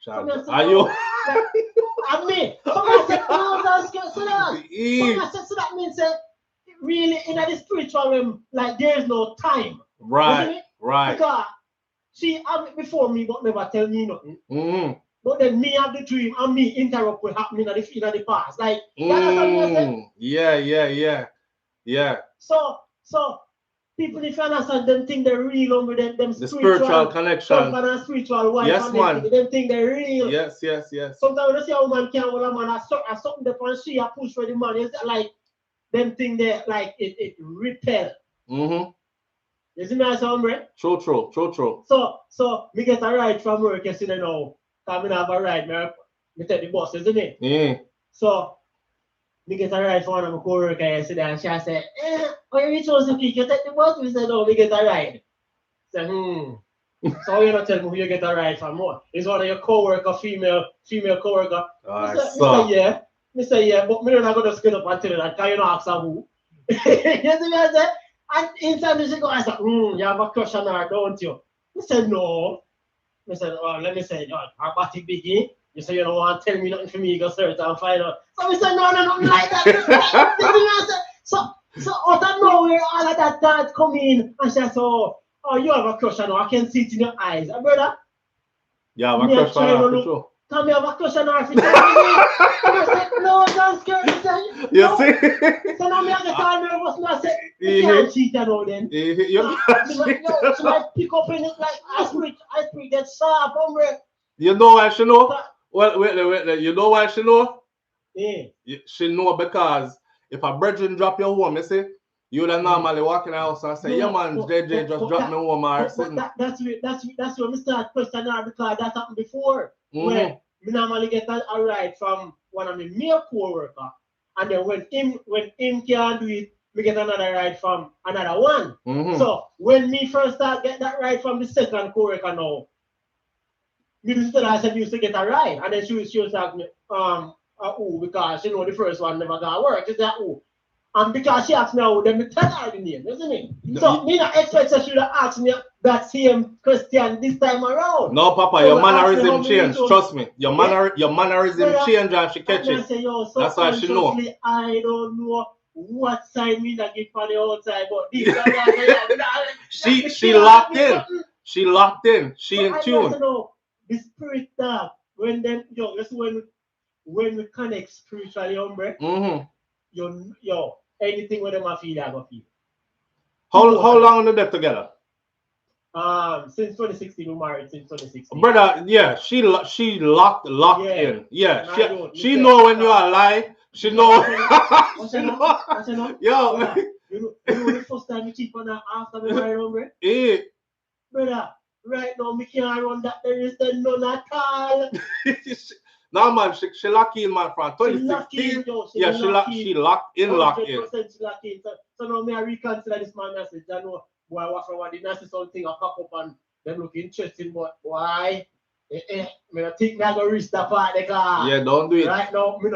Are you? And me. Somebody said, no, that's good. So that means that really in the spiritual realm, like there's no time. Right. Because she have it before me but never tell me nothing. But then me have the dream and me interrupt what happening in the past. Like Yeah. So people, if you understand, them think they're real over them the spiritual connection. And spiritual wife. Yes, man. Them think they're real. Yes. Sometimes when you see a woman can't hold a man, and something that and she a push for the man, it's like them think they like it repel. You see me as hombre? True. So me get a ride from work yesterday now. Because I have a ride, me take the bus, isn't it? So me get a ride from one of my co-workers yesterday and she said, when you chose to pick, you take the bus? We said, no, we get a ride. I said, So you're not telling me who you get a ride from more? It's one of your co-worker, female co-worker. I say, yeah, but me don't go to skate up and tell you that because you don't ask her who. You see me I say? And inside me she go, I said, you have a crush on her, don't you? I said, no. I said, let me say, her body biggie. You say you don't want to tell me nothing for me, you go search and find out. So we said, no, nothing like that. So out of nowhere, all of that thought come in, and she said, oh, you have a crush on her, I can see it in your eyes. Brother? You have a crush on her, for sure. Come here, have a crush on her, for sure. I said, no, don't scare me. You see? So now me have to call nervous, and I said, you can't cheat her now then. She might pick up in it like I speak that sharp, hombre. You know why she know? Well, wait. You know why she know? She know because if a brethren drop you home, you see, you would normally walk in the house and say, man, JJ just dropped me home or something. That's where we start questioning her because that happened before. Where we normally get a ride from one of my male co-worker, and then when him can't do it, we get another ride from another one. So when me first start get that ride from the second co-worker now, me used to get a ride, and then she was asking me, because she know the first one never gonna work. She said, and because she asked me how, then me tell her the name, isn't it? So me not expect she should have asked me that same question this time around. No, Papa, so your mannerism changed. Trust me, your mannerism changed, and she catch it. That's why she know. I don't know what sign me that give for the outside, but this she locked in. She locked in. She in tune. The spirit that when them when we connect spiritually, hombre, anything with them I feel, I go feel. How long are they together? Since 2016, we married since 2016. Brother, yeah, she locked in. Yeah, she know when you are lying. She know. Yo, you know the first time we cheat on her after we married, hombre? Yeah. Brother, right now, me can't run that. There is none at all. No man, she locked in man from She lock 2016. in, yo. Yeah, she locked in. 100% she lock in. So now me I reconsider this man message. I know boy I walk around the nasty something I pop up and them look interesting, but why? Me not think me I go reach that part they car. Yeah, don't do it. Right now, me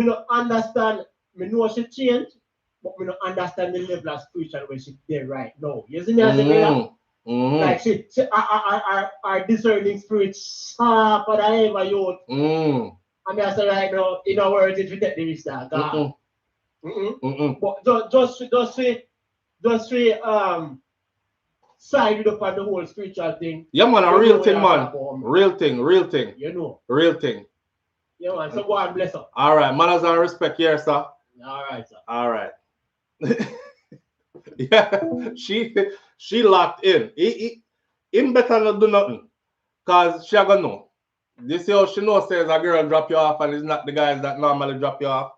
no understand. Me know she changed, but me no understand the level of spiritual where she there right now. You see me as a brother? Like she our discerning spirit sharper than ever youth. I mean I say right now, in our words, if you take the risk that but just side it up on the whole spiritual thing. Yeah man, a real thing man. Real thing. You know. Real thing. Yeah man, so go and bless up. Alright, manners and respect here, sir. Alright, sir. Alright. Yeah, she locked in. Him better not do nothing. Cause she gonna know. This year she knows says a girl drop you off and it's not the guys that normally drop you off.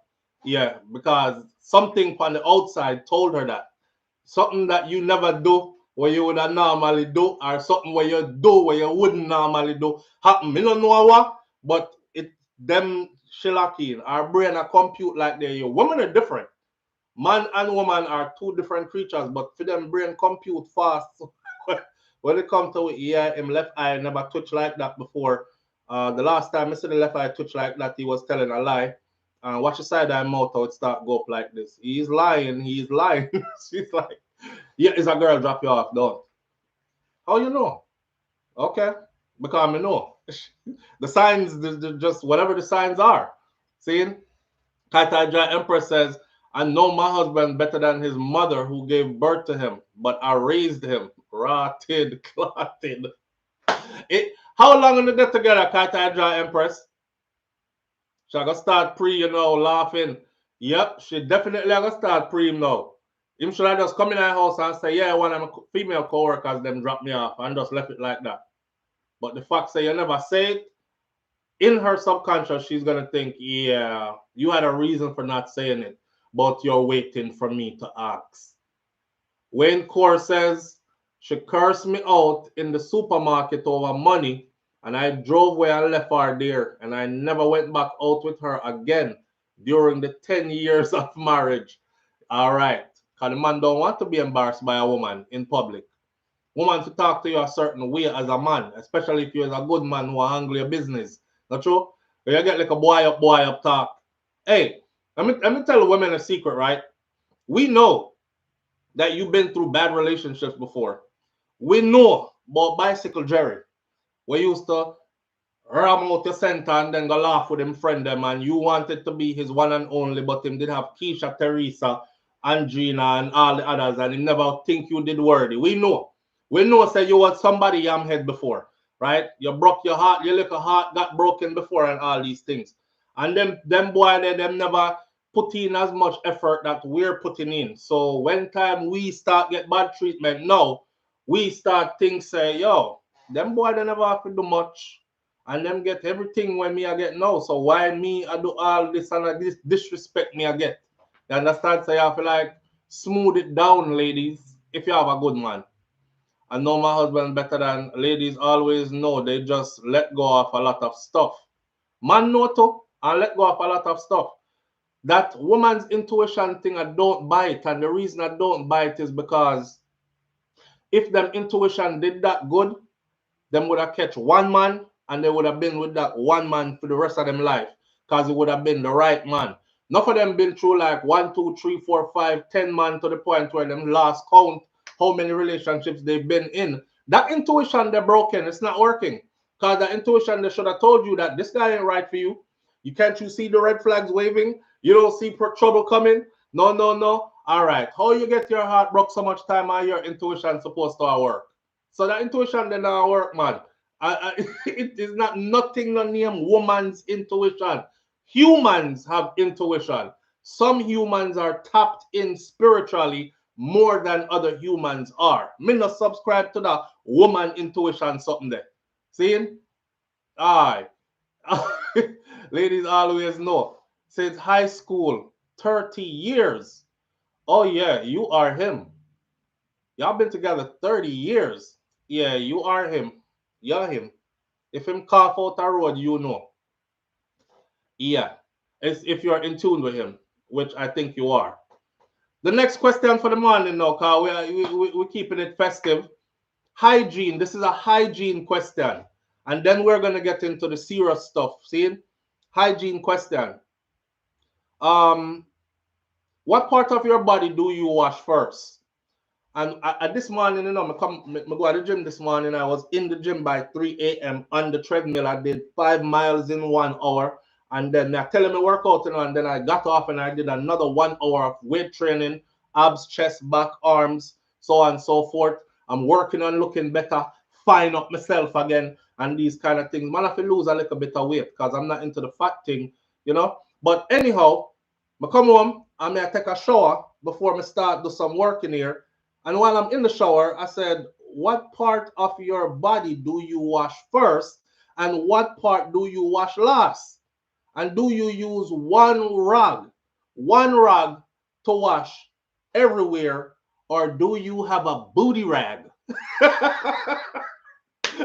Yeah, because something from the outside told her that. Something that you never do where you would normally do, or something where you do where you wouldn't normally do. Happen. Me don't know what, but it them she lock in. Our brain are compute like they you. Women are different. Man and woman are two different creatures, but for them brain compute fast. When it comes to it, yeah, him left eye never touched like that before. The last time I see the left eye touch like that, he was telling a lie. Watch the side eye mouth how it start go up like this. He's lying. She's like, yeah, it's a girl drop you off, don't. How you know? Okay, because I know. The signs, just whatever the signs are. See? Kataja Empress says, I know my husband better than his mother who gave birth to him, but I raised him. Rotted, clotted. How long are they together, Kataja Empress? She gonna start pre, laughing. Yep, she definitely gonna start pre now. Him should I just come in our house and say, yeah, one of my female co-workers them drop me off and just left it like that. But the fact say you never say it, in her subconscious, she's gonna think, yeah, you had a reason for not saying it, but you're waiting for me to ask. Wayne Core says she cursed me out in the supermarket over money, and I drove where I left her there, and I never went back out with her again during the 10 years of marriage. All right, because the man don't want to be embarrassed by a woman in public. Woman to talk to you a certain way as a man, especially if you're a good man who handle your business. Not true? When you get like a boy up talk. Hey, let me tell women a secret, right? We know that you've been through bad relationships before. We know about Bicycle Jerry. We used to ram out your center and then go laugh with him friend them, and you wanted to be his one and only, but him did have Keisha, Teresa, Andrina, and all the others, and he never think you did worthy. We know. We know say you was somebody yam head before, right? You broke your heart, your little heart got broken before and all these things. And them boy them never put in as much effort that we're putting in. So when time we start get bad treatment now, we start think say, yo, them boy they never have to do much. And them get everything when me I get now. So why me I do all this and this disrespect me I get? You understand? So you have to like smooth it down, ladies, if you have a good man. I know my husband better than ladies always know. They just let go of a lot of stuff. Man know too, and let go of a lot of stuff. That woman's intuition thing, I don't buy it. And the reason I don't buy it is because if them intuition did that good, them would have catch one man and they would have been with that one man for the rest of them life. Because it would have been the right man. Not for them been through like 1, 2, 3, 4, 5, 10 man to the point where them last count how many relationships they've been in. That intuition they're broken. It's not working. Because that intuition they should have told you that this guy ain't right for you. You see the red flags waving? You don't see trouble coming? No, no, no. All right. How you get your heart broke so much time and your intuition supposed to work? So that intuition then not work, man. It is not nothing no name woman's intuition. Humans have intuition. Some humans are tapped in spiritually more than other humans are. Me not subscribe to that woman intuition something there. See? Aye. Ladies always know. Since high school, 30 years. Oh yeah, you are him. Y'all been together 30 years. Yeah, you are him. You're him. If him cough out a road, you know. Yeah. It's if you're in tune with him, which I think you are. The next question for the morning now, cause we're keeping it festive. Hygiene. This is a hygiene question. And then we're gonna get into the serious stuff. See? Hygiene question. Um, what part of your body do you wash first? And this morning, I go to the gym this morning. I was in the gym by 3 a.m. on the treadmill. I did 5 miles in 1 hour. And then I tell him to work out, and then I got off and I did another 1 hour of weight training, abs, chest, back, arms, so on and so forth. I'm working on looking better, fine up myself again, and these kind of things. Man, I have to lose a little bit of weight because I'm not into the fat thing. But anyhow, I come home, and I take a shower before I start do some work in here. And while I'm in the shower, I said, what part of your body do you wash first? And what part do you wash last? And do you use one rag to wash everywhere? Or do you have a booty rag?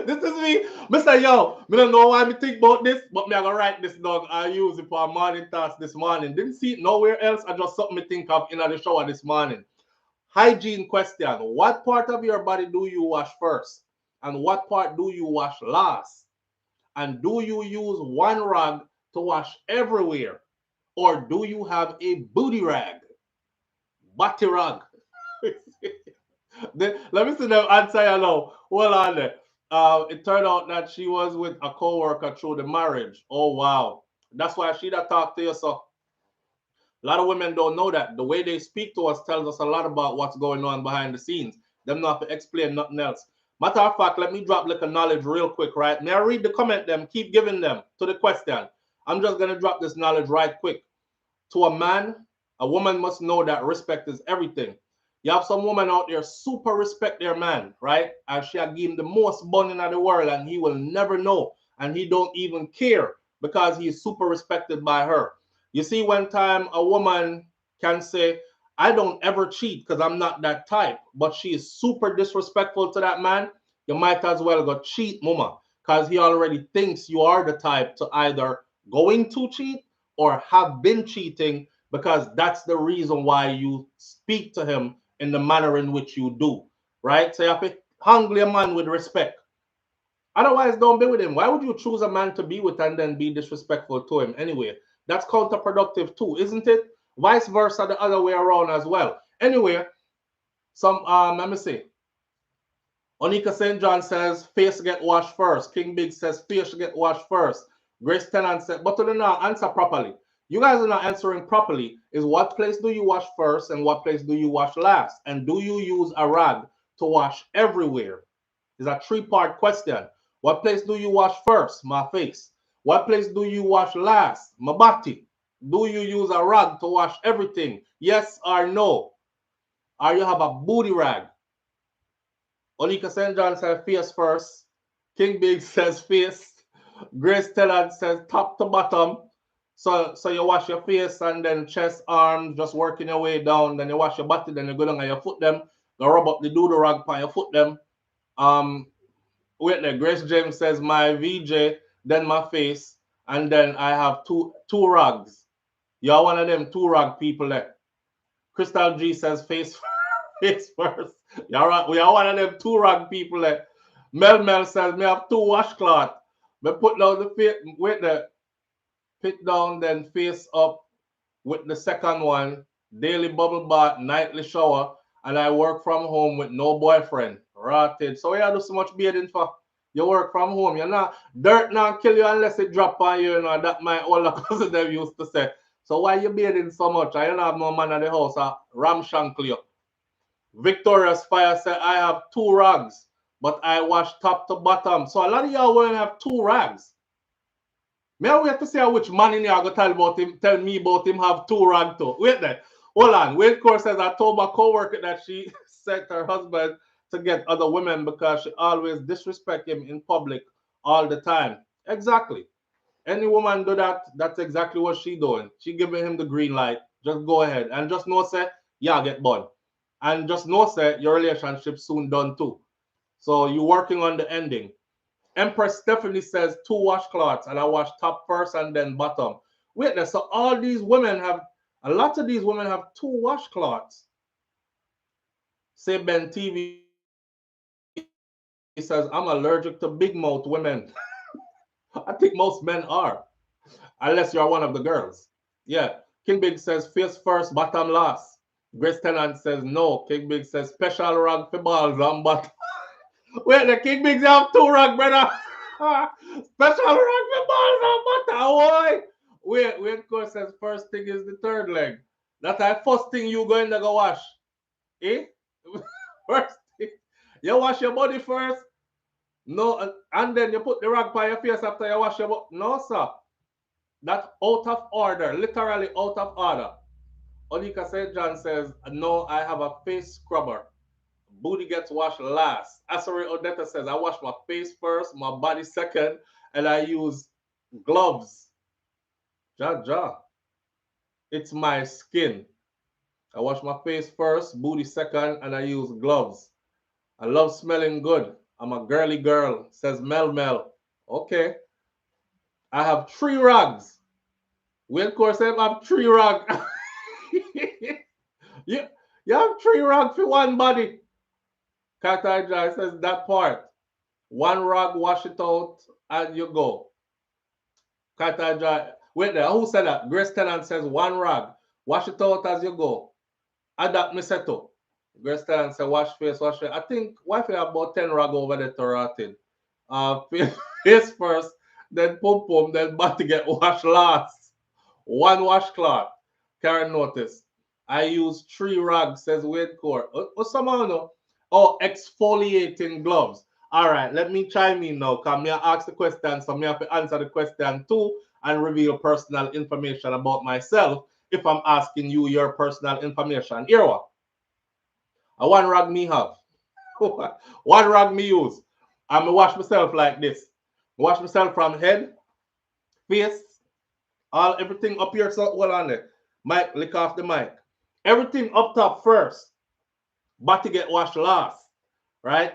This is me. Mr. Yo, I don't know why I think about this, but me I gonna write this dog. I use it for a morning task this morning. Didn't see it nowhere else. I just something me think of in the shower this morning. Hygiene question. What part of your body do you wash first? And what part do you wash last? And do you use one rag to wash everywhere? Or do you have a booty rag? Body rag. Let me see the answer you know. Hold on there. It turned out that she was with a co-worker through the marriage. Oh wow. That's why she that talk to you. So a lot of women don't know that. The way they speak to us tells us a lot about what's going on behind the scenes. Them not to explain nothing else. Matter of fact, let me drop like a knowledge real quick, right? May I read the comment them, keep giving them to the question. I'm just gonna drop this knowledge right quick. To a man, a woman must know that respect is everything. You have some woman out there super respect their man, right? And she'll give him the most bun in the world and he will never know. And he don't even care because he is super respected by her. You see, one time a woman can say, I don't ever cheat because I'm not that type, but she is super disrespectful to that man. You might as well go cheat, mama, because he already thinks you are the type to either going to cheat or have been cheating because that's the reason why you speak to him in the manner in which you do, right? So you have to handle a man with respect. Otherwise, don't be with him. Why would you choose a man to be with and then be disrespectful to him anyway? That's counterproductive too, isn't it? Vice versa, the other way around as well. Anyway, let me see. Onika St. John says face get washed first. King Big says face get washed first. Grace Tennant said, but to not answer properly. You guys are not answering properly. Is what place do you wash first and what place do you wash last? And do you use a rag to wash everywhere? It's a three-part question. What place do you wash first? My face. What place do you wash last? My body. Do you use a rag to wash everything? Yes or no? Or you have a booty rag? Onika St. John says face first. King Big says face. Grace Tellard says top to bottom. So you wash your face and then chest, arms, just working your way down. Then you wash your body, then you go down and you foot them. You rub up the doodle rag on your foot them. Wait there. Grace James says my VJ, then my face, and then I have two rags. You're one of them two rag people there. Crystal G says face face first. You're right. We are one of them two rag people there. Mel says me have two washcloth. Me put down the face with the pit down, then face up with the second one. Daily bubble bath, nightly shower, and I work from home with no boyfriend. Rotted. So you do so much bathing for. You work from home. You're not dirt not kill you unless it drop on you. That my older cousin them used to say. So why you bathing so much? I don't have no man in the house. Ramshankle you. Victorious Fire said I have two rags, but I wash top to bottom. So a lot of y'all will have two rags. May I wait to see which man in here go tell me about him have two rags too. Wait there. Hold on. Wait Core says I told my co-worker that she sent her husband to get other women because she always disrespect him in public all the time. Exactly. Any woman do that, that's exactly what she doing. She giving him the green light. Just go ahead. And just know say, yeah, get born. And just know say your relationship soon done too. So you're working on the ending. Empress Stephanie says 2 washcloths, and I wash top first and then bottom. Wait there, so all these women have, a lot of these women have 2 washcloths. Say Ben TV says, I'm allergic to big mouth women. I think most men are, unless you're one of the girls. Yeah. King Big says face first, bottom last. Grace Tennant says no. King Big says special rag for balls and butt. Wait, the King Bigs have 2 rag, brother. Special rag for balls and butter. Why? Wait, course says first thing is the third leg. That's the first thing you going to go wash. Eh? First thing. You wash your body first. No, and then you put the rag by your face after you wash your body. No, sir. That's out of order. Literally out of order. Onika St. John says, no, I have a face scrubber. Booty gets washed last. Asari Odetta says, I wash my face first, my body second, and I use gloves. Ja. It's my skin. I wash my face first, booty second, and I use gloves. I love smelling good. I'm a girly girl, says Mel. Okay. I have 3 rags. Well, of course, I have 3 rags. you, you have 3 rags for one body. Kataja says that part. 1 rag, wash it out, and you go. Kataja, wait there, who said that? Grace Tennant says 1 rag, wash it out as you go. Adapt Miseto. Grace Tennant says wash face. I think wife have about 10 rag over there to rotted. Face first, then pum, then body get washed last. 1 washcloth. Karen notice. I use 3 rags, says Wade Core. Somehow know. Oh, exfoliating gloves. All right, let me chime in now. Come here, ask the question, so me have to answer the question too and reveal personal information about myself if I'm asking you your personal information. Here what? A 1 rag me have. 1 rag me use. I'm wash myself like this. Wash myself from head, face, everything up here. So hold on there. Mike, lick off the mic. Everything up top first. Body get washed last. Right?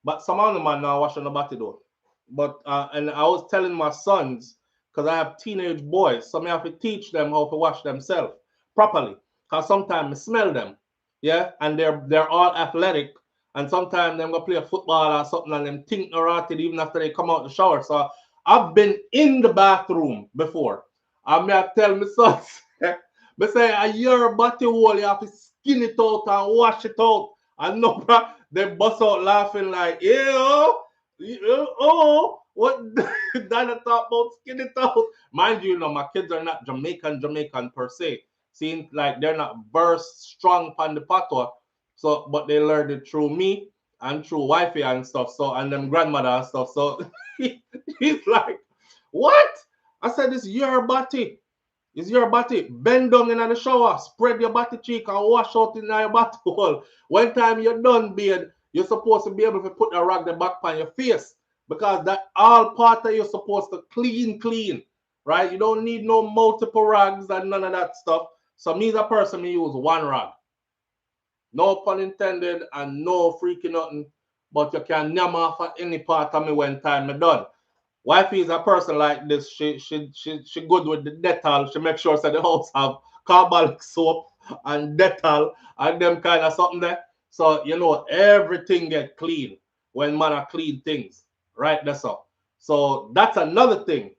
But some of them man now washing the body though. But and I was telling my sons, because I have teenage boys, so I have to teach them how to wash themselves properly. Because sometimes I smell them. Yeah, and they're all athletic. And sometimes them go play football or something and them think they're rotted even after they come out the shower. So I've been in the bathroom before. I may tell my sons, but say your body hole, you have to skin it out and wash it out. And no problem. They bust out laughing like, ew, what Dana talk about skin it out. Mind you, my kids are not Jamaican per se. Seems like they're not burst strong on the patois. So, but they learned it through me and through wifey and stuff. So, and them grandmother and stuff. So he's like, what? I said, it's your body. It's your body. Bend down in the shower, spread your body cheek and wash out in your body hole. One time you're done, beard, you're supposed to be able to put a rag the back on your face because that all part of you're supposed to clean, right? You don't need no multiple rags and none of that stuff. So me as a person, me use 1 rag. No pun intended and no freaking nothing, but you can yam off at any part of me when time is done. Wifey is a person like this. She good with the Dettol. She make sure that the house have carbolic soap and Dettol and them kind of something there. So you know everything get clean when man are clean things, right? That's all. So that's another thing.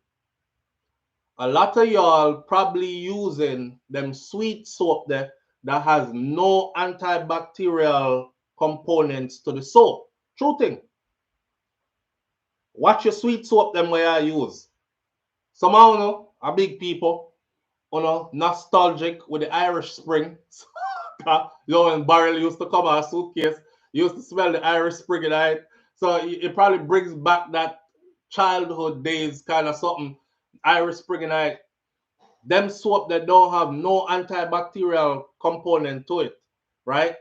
A lot of y'all probably using them sweet soap there that has no antibacterial components to the soap. True thing. Watch your sweet soap them where I use. Somehow, you know, a big people, you know, nostalgic with the Irish Spring. You know, when Barrel used to come out a suitcase, you used to smell the Irish Spring in it. So it probably brings back that childhood days kind of something. Irish Spring in it. Them soap that don't have no antibacterial component to it, right?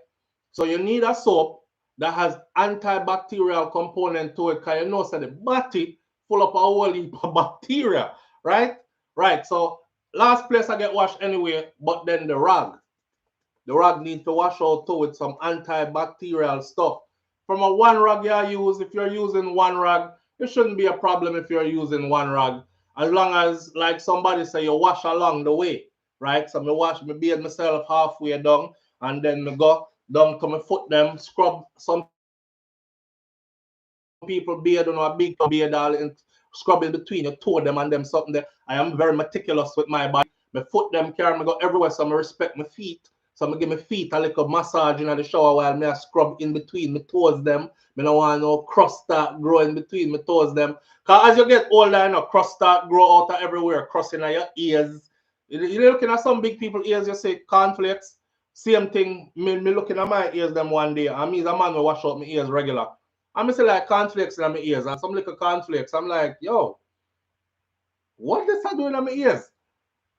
So you need a soap that has antibacterial component to it because you know so the body full of a whole heap of bacteria, right? Right. So last place I get washed anyway, but then the rag. The rag needs to wash out too with some antibacterial stuff. from a one rag you use. If you're using one rag, it shouldn't be a problem if you're using one rag, as long as, like somebody say, you wash along the way, right? So me wash, me beard myself halfway down, and then me go down to my foot them, scrub. Some people beard, you know, a big beard, all in, scrub in between your toe them and them something there. I am very meticulous with my body. My foot them carry me go everywhere, so I respect my feet. So I give my feet a little massage in the shower while me I scrub in between my toes them. Me no want no crust start grow in between my toes them. Cause as you get older, you know, crust start grow out of everywhere, crossing your ears. You looking at some big people ears, you say cornflakes. Same thing, me looking at my ears them one day. I mean, a man will wash out my ears regular. I say like cornflakes in my ears and some little cornflakes. I'm like, yo, what this I doing in my ears?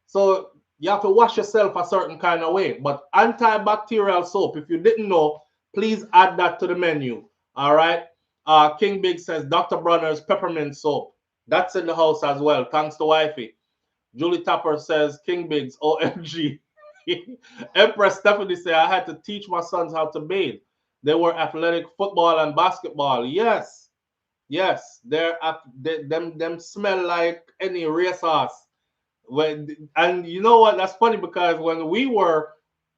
So you have to wash yourself a certain kind of way. But antibacterial soap, if you didn't know, please add that to the menu. All right. King Big says Dr. Bronner's peppermint soap. That's in the house as well. Thanks to wifey. Julie Tapper says King Big's OMG. Empress Stephanie said I had to teach my sons how to bathe. They were athletic football and basketball. Yes. Yes. Them smell like any racehorse. And you know what? That's funny because when we were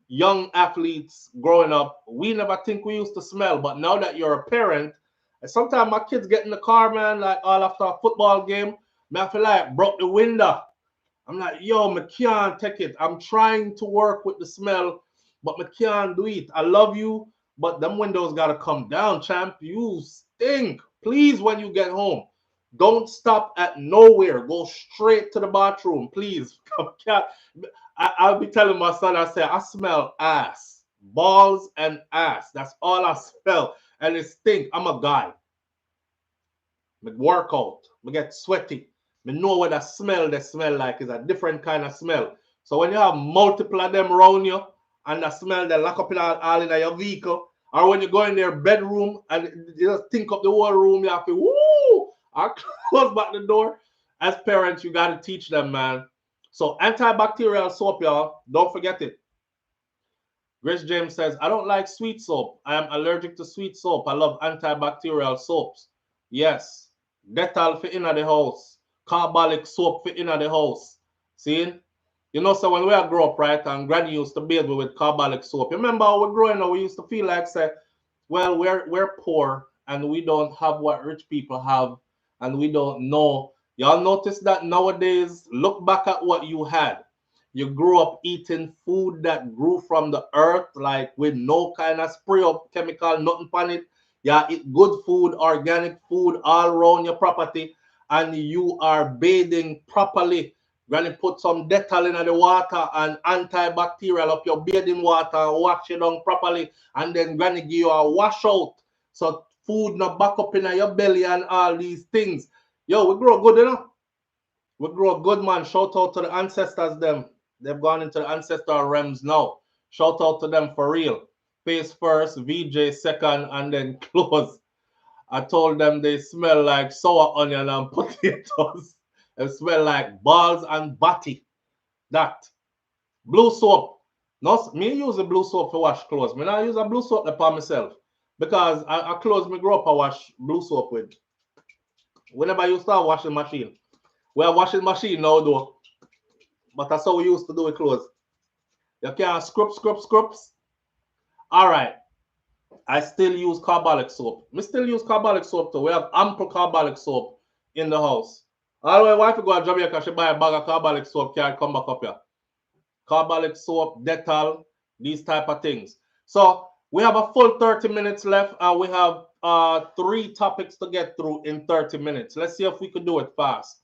young athletes growing up, we never think we used to smell. But now that you're a parent, and sometimes my kids get in the car, man, like all after a football game, man, I feel like broke the window. I'm like, yo, I can't take it. I'm trying to work with the smell, but I can't do it. I love you, but them windows gotta come down, champ. You stink. Please, when you get home, don't stop at nowhere. Go straight to the bathroom, please. I'll be telling my son, I say, I smell ass, balls and ass. That's all I smell. And it stink. I'm a guy. I work out. I get sweaty. I know what that smell they smell like is a different kind of smell. So when you have multiple of them around you and the smell they lock up in all in your vehicle, or when you go in their bedroom and you just think up the whole room, you have to woo, or close back the door. As parents, you got to teach them, man. So antibacterial soap, y'all, don't forget it. Grace James says, I don't like sweet soap. I am allergic to sweet soap. I love antibacterial soaps. Yes. Dettol for inner the house. Carbolic soap for inner the house. See? You know, so when we grow up, right, and granny used to bathe with carbolic soap. You remember how we growing up, we used to feel like, say, well, we're poor and we don't have what rich people have and we don't know. Y'all notice that nowadays, look back at what you had. You grew up eating food that grew from the earth, like with no kind of spray up chemical, nothing on it. You eat good food, organic food all around your property, and you are bathing properly. Granny put some Dettol in the water and antibacterial up your bathing water and wash it down properly. And then Granny give you a wash out. So food not back up in your belly and all these things. Yo, we grow good, you know? We grow good, man. Shout out to the ancestors, them. They've gone into the ancestral realms now. Shout out to them for real. Face first, VJ second, and then close. I told them they smell like sour onion and potatoes. They smell like balls and batty. That. Blue soap. No, me use a blue soap to wash clothes. Me not use a blue soap for myself. Because I clothes me grow up I wash blue soap with. Whenever you start washing machine. We have washing machine now though. But that's how we used to do with clothes. You can't scrubs. All right. I still use carbolic soap. We still use carbolic soap too. We have ample carbolic soap in the house. All the way, wife go to Jamaica, she buy a bag of carbolic soap, can't come back up here. Carbolic soap, Dettol, these type of things. So we have a full 30 minutes left, and we have 3 topics to get through in 30 minutes. Let's see if we could do it fast.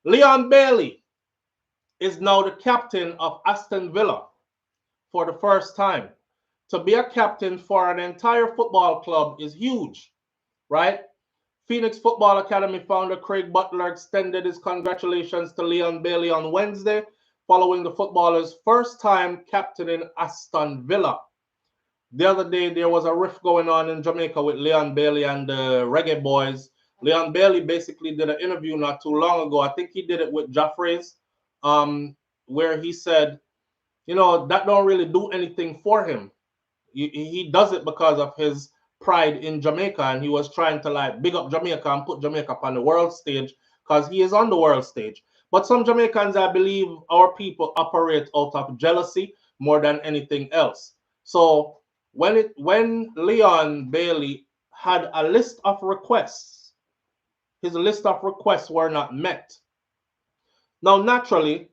Leon Bailey is now the captain of Aston Villa for the first time. To be a captain for an entire football club is huge, right? Phoenix Football Academy founder Craig Butler extended his congratulations to Leon Bailey on Wednesday, following the footballer's first time captaining Aston Villa. The other day, there was a rift going on in Jamaica with Leon Bailey and the Reggae Boyz. Leon Bailey basically did an interview not too long ago. I think he did it with Jaffray's, where he said, you know, that don't really do anything for him. He does it because of his pride in Jamaica, and he was trying to like big up Jamaica and put Jamaica up on the world stage because he is on the world stage. But some Jamaicans, I believe, our people operate out of jealousy more than anything else. So when Leon Bailey had a list of requests, his list of requests were not met. Now, naturally,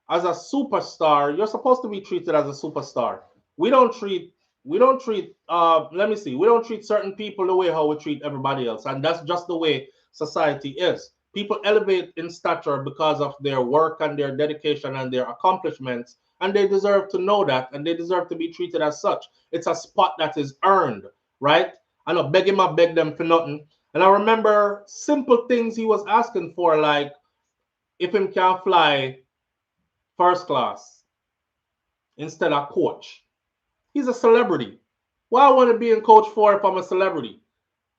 as a superstar, you're supposed to be treated as a superstar. We don't treat let me see, we don't treat certain people the way how we treat everybody else. And that's just the way society is. People elevate in stature because of their work and their dedication and their accomplishments, and they deserve to know that, and they deserve to be treated as such. It's a spot that is earned, right? I know beg him, I beg them for nothing. And I remember simple things he was asking for, like if him can fly first class instead of coach. He's a celebrity. Why I want to be in coach for if I'm a celebrity?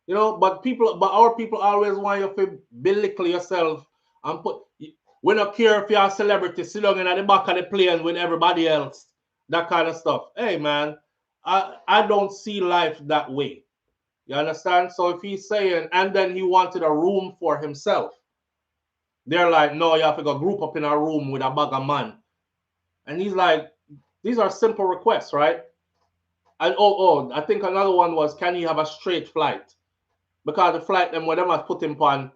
You know, but our people always want you to belittle yourself and put. We don't care if you're a celebrity, sit down in at the back of the plane with everybody else, that kind of stuff. Hey man, I don't see life that way. You understand? So if he's saying, and then he wanted a room for himself, they're like, no, you have to go group up in a room with a bag of man. And he's like, these are simple requests, right? And I think another one was, can he have a straight flight? Because the flight them when them has put him on,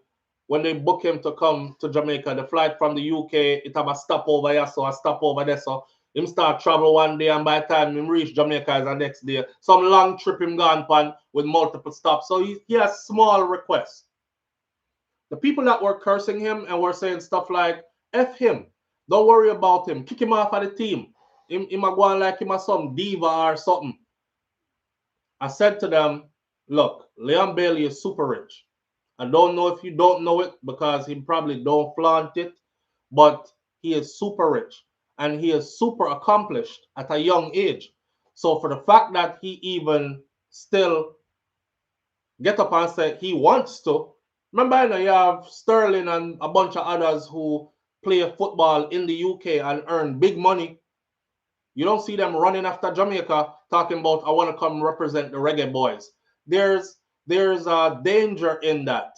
when they book him to come to Jamaica, the flight from the UK, it have a stopover here, so a stopover there. So him start travel one day, and by the time him reach Jamaica is the next day. Some long trip him gone on with multiple stops. So he has small requests. The people that were cursing him and were saying stuff like, F him, don't worry about him, kick him off of the team. Him a go on like him a some diva or something. I said to them, look, Leon Bailey is super rich. I don't know if you don't know it because he probably don't flaunt it, but he is super rich and he is super accomplished at a young age. So for the fact that he even still get up and say he wants to, remember, you know, you have Sterling and a bunch of others who play football in the UK and earn big money. You don't see them running after Jamaica talking about, I want to come represent the Reggae Boyz. There's a danger in that.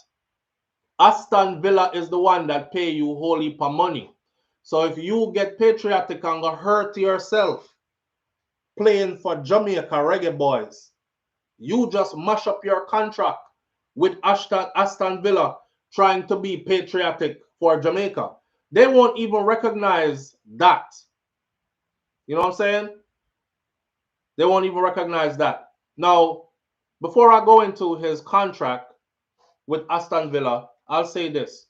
Aston Villa is the one that pay you whole heap of money. So if you get patriotic and go hurt yourself playing for Jamaica Reggae Boyz, you just mash up your contract with Aston Villa trying to be patriotic for Jamaica. They won't even recognize that. You know what I'm saying? They won't even recognize that. Now, before I go into his contract with Aston Villa, I'll say this.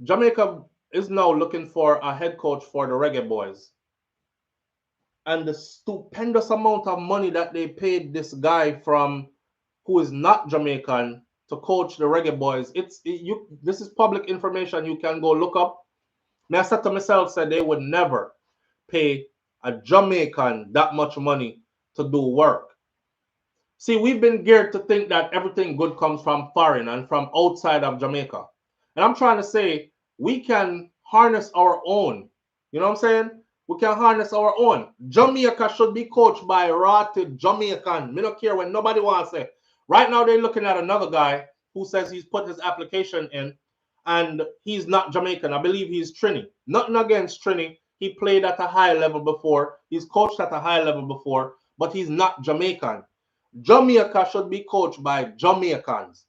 Jamaica is now looking for a head coach for the Reggae Boyz. And the stupendous amount of money that they paid this guy from who is not Jamaican to coach the Reggae Boyz. This is public information. You can go look up. I said to myself, said they would never pay a Jamaican that much money to do work. See, we've been geared to think that everything good comes from foreign and from outside of Jamaica. And I'm trying to say we can harness our own. You know what I'm saying? We can harness our own. Jamaica should be coached by a rotted Jamaican. Me don't care when nobody wants it. Right now they're looking at another guy who says he's put his application in and he's not Jamaican. I believe he's Trini. Nothing against Trini. He played at a high level before. He's coached at a high level before, but he's not Jamaican. Jamaica should be coached by Jamaicans.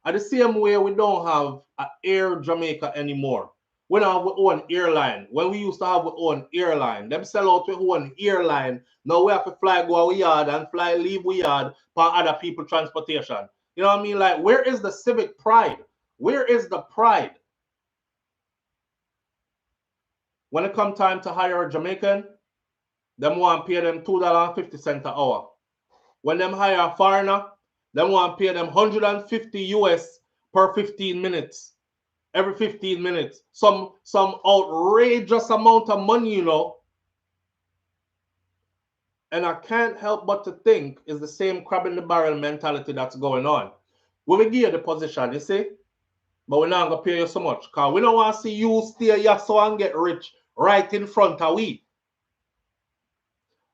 At the same way, we don't have Air Jamaica anymore. We don't have our own airline. When we used to have our own airline, them sell out our own airline. Now we have to fly go our yard and fly leave we yard for other people transportation. You know what I mean? Like, where is the civic pride? Where is the pride? When it come time to hire a Jamaican, them want to pay them $2.50 an hour. When them hire a foreigner, them want to pay them 150 US per 15 minutes. Every 15 minutes. Some outrageous amount of money, you know. And I can't help but to think is the same crab in the barrel mentality that's going on. We will give you the position, you see? But we're not going to pay you so much. Because we don't want to see you stay here so and get rich right in front of we.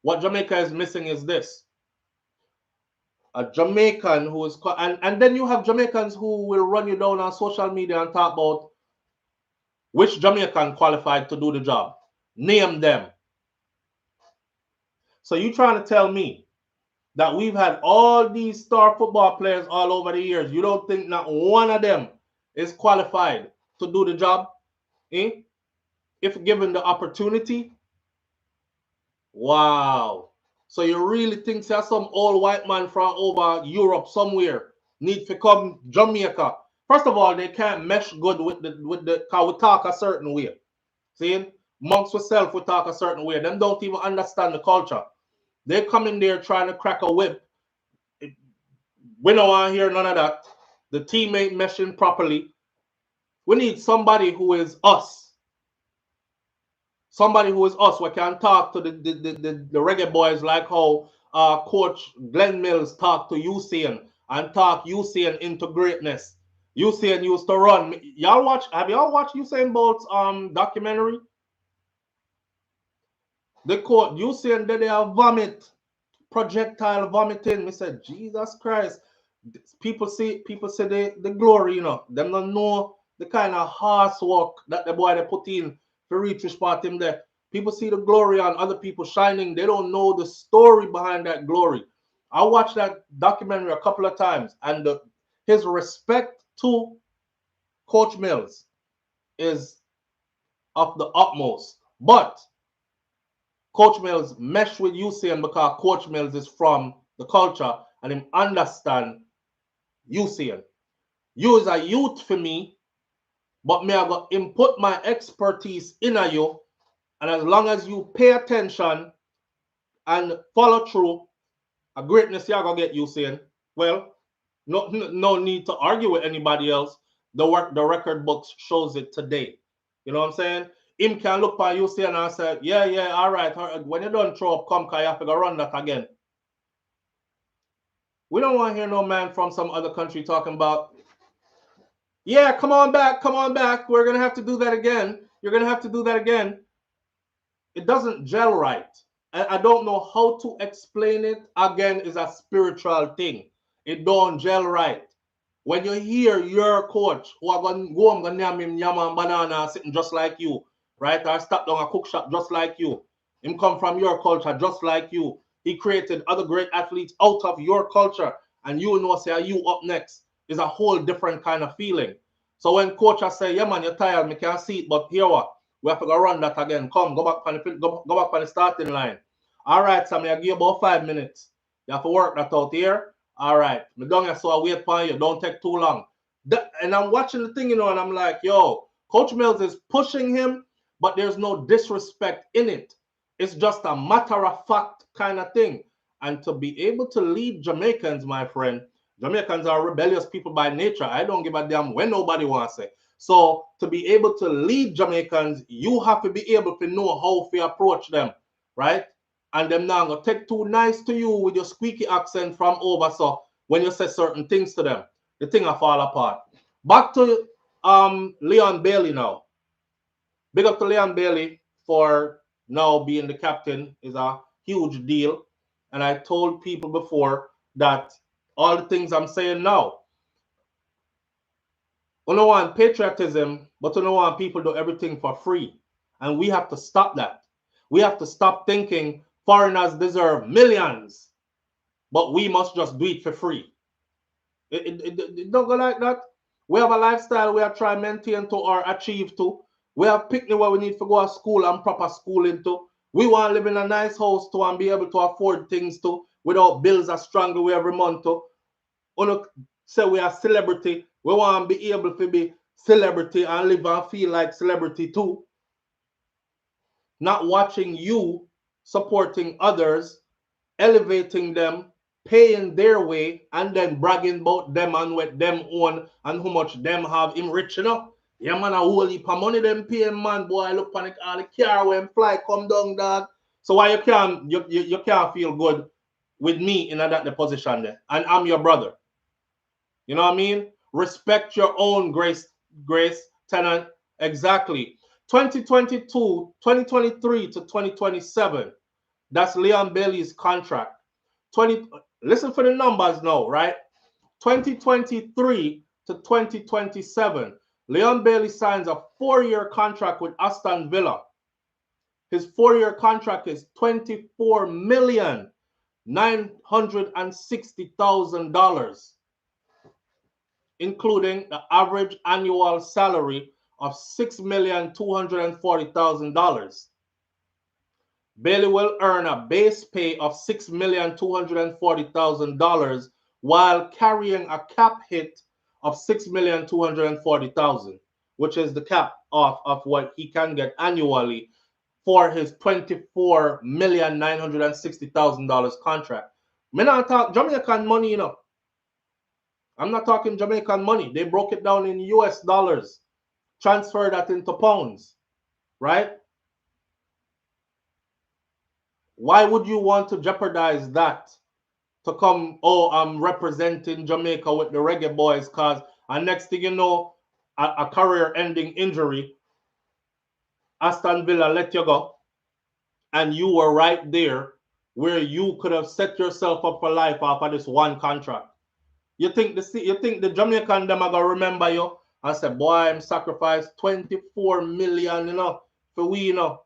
What Jamaica is missing is this. a Jamaican who is, and then you have Jamaicans who will run you down on social media and talk about which Jamaican qualified to do the job. Name them. So you trying to tell me that we've had all these star football players all over the years. You don't think not one of them is qualified to do the job? Eh? If given the opportunity? Wow. So you really think there's some old white man from over Europe somewhere need to come Jamaica? First of all, they can't mesh good with the cause we talk a certain way. See? Monks yourself we talk a certain way. Them don't even understand the culture. They come in there trying to crack a whip. We don't want to hear none of that. The team ain't meshing properly. We need somebody who is us. Somebody who is us. We can talk to the reggae boys like how Coach Glenn Mills talked to Usain and talk Usain into greatness. Usain used to run. Have y'all watched Usain Bolt's documentary? The coach Usain did a vomit, projectile vomiting. We said, Jesus Christ. People say the glory, you know. Them don't know the kind of hard work that the boy they put in to reach his part him there. People see the glory on other people shining. They don't know the story behind that glory. I watched that documentary a couple of times, and his respect to Coach Mills is of the utmost. But Coach Mills meshed with Usain because Coach Mills is from the culture and him understand Usain. You is a youth for me, but me I got input my expertise in you, and as long as you pay attention and follow through, a greatness you gonna get Usain. Well, no need to argue with anybody else. The record books shows it today. You know what I'm saying? Him can look by Usain and say, yeah, all right. When you don't throw up, come, you have to go run that again. We don't want to hear no man from some other country talking about, yeah, come on back. We're going to have to do that again. You're going to have to do that again. It doesn't gel right. I don't know how to explain it. Again, it's a spiritual thing. It don't gel right. When you hear your coach who are going to go home and name him yam and banana sitting just like you, right? Or stop down a cook shop just like you. Him come from your culture just like you. He created other great athletes out of your culture. And you know, say, are you up next? Is a whole different kind of feeling. So when coaches say, yeah, man, you're tired, me can't see it, but here what? We have to go run that again. Come, go back on the starting line. All right, Sammy, I give you about 5 minutes. You have to work that out here. All right, me done here, so I wait for you. Don't take too long. And I'm watching the thing, you know, and I'm like, yo, Coach Mills is pushing him, but there's no disrespect in it. It's just a matter of fact kind of thing. And to be able to lead Jamaicans, my friend, Jamaicans are rebellious people by nature. I don't give a damn when nobody wants it. So to be able to lead Jamaicans, you have to be able to know how to approach them, right? And them now gonna take too nice to you with your squeaky accent from over. So when you say certain things to them, the thing will fall apart. Back to Leon Bailey now. Big up to Leon Bailey for now being the captain is a huge deal. And I told people before that all the things I'm saying now, we don't want patriotism, but we don't want people do everything for free. And we have to stop that. We have to stop thinking foreigners deserve millions, but we must just do it for free. It don't go like that. We have a lifestyle we are trying to maintain to or achieve to. We have picnic where we need to go to school and proper schooling to. We want to live in a nice house to and be able to afford things to without bills are stronger we every month to. Say we are celebrity. We want to be able to be celebrity and live and feel like celebrity too. Not watching you supporting others, elevating them, paying their way, and then bragging about them and what them own and how much them have enriched enough. Yeah, man, a whole heap of money them paying, man. Boy, look on all the car when fly come down, dog. So why you can't feel good with me in that position there? And I'm your brother. You know what I mean? Respect your own Grace Tenant. Exactly. 2022, 2023 to 2027. That's Leon Bailey's contract. Listen for the numbers now, right? 2023 to 2027, Leon Bailey signs a 4-year contract with Aston Villa. His 4-year contract is $24,960,000, including the average annual salary of $6,240,000. Bailey will earn a base pay of $6,240,000 while carrying a cap hit of $6,240,000, which is the cap of what he can get annually for his $24,960,000 contract. Me not talk Jamaican money, you know. I'm not talking Jamaican money. They broke it down in US dollars, transfer that into pounds, right? Why would you want to jeopardize that to come, oh, I'm representing Jamaica with the Reggae Boyz, cause and next thing you know, a career-ending injury, Aston Villa let you go, and you were right there where you could have set yourself up for life off of this one contract. You think the Jamaican them are gonna remember you and say, boy, I'm sacrificed 24 million, you know, for we, you know.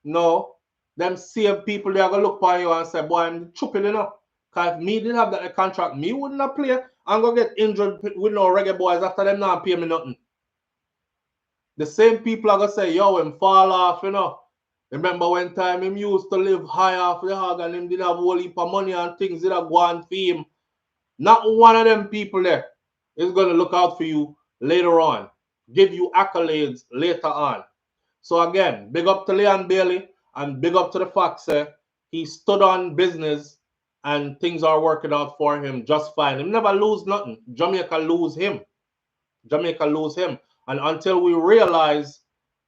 No, them same people they are gonna look for you and say, boy, I'm chopping, you know. Cause if me didn't have that contract, me wouldn't have play. I'm gonna get injured with no Reggae Boyz after them not pay me nothing. The same people are gonna say, yo, him fall off, you know. Remember when time him used to live high off the hog and him did have a whole heap of money and things did have go on for him. Not one of them people there is gonna look out for you later on, give you accolades later on. So again, big up to Leon Bailey and big up to the fact that he stood on business and things are working out for him just fine. He never lose nothing. Jamaica lose him. Jamaica lose him. And until we realize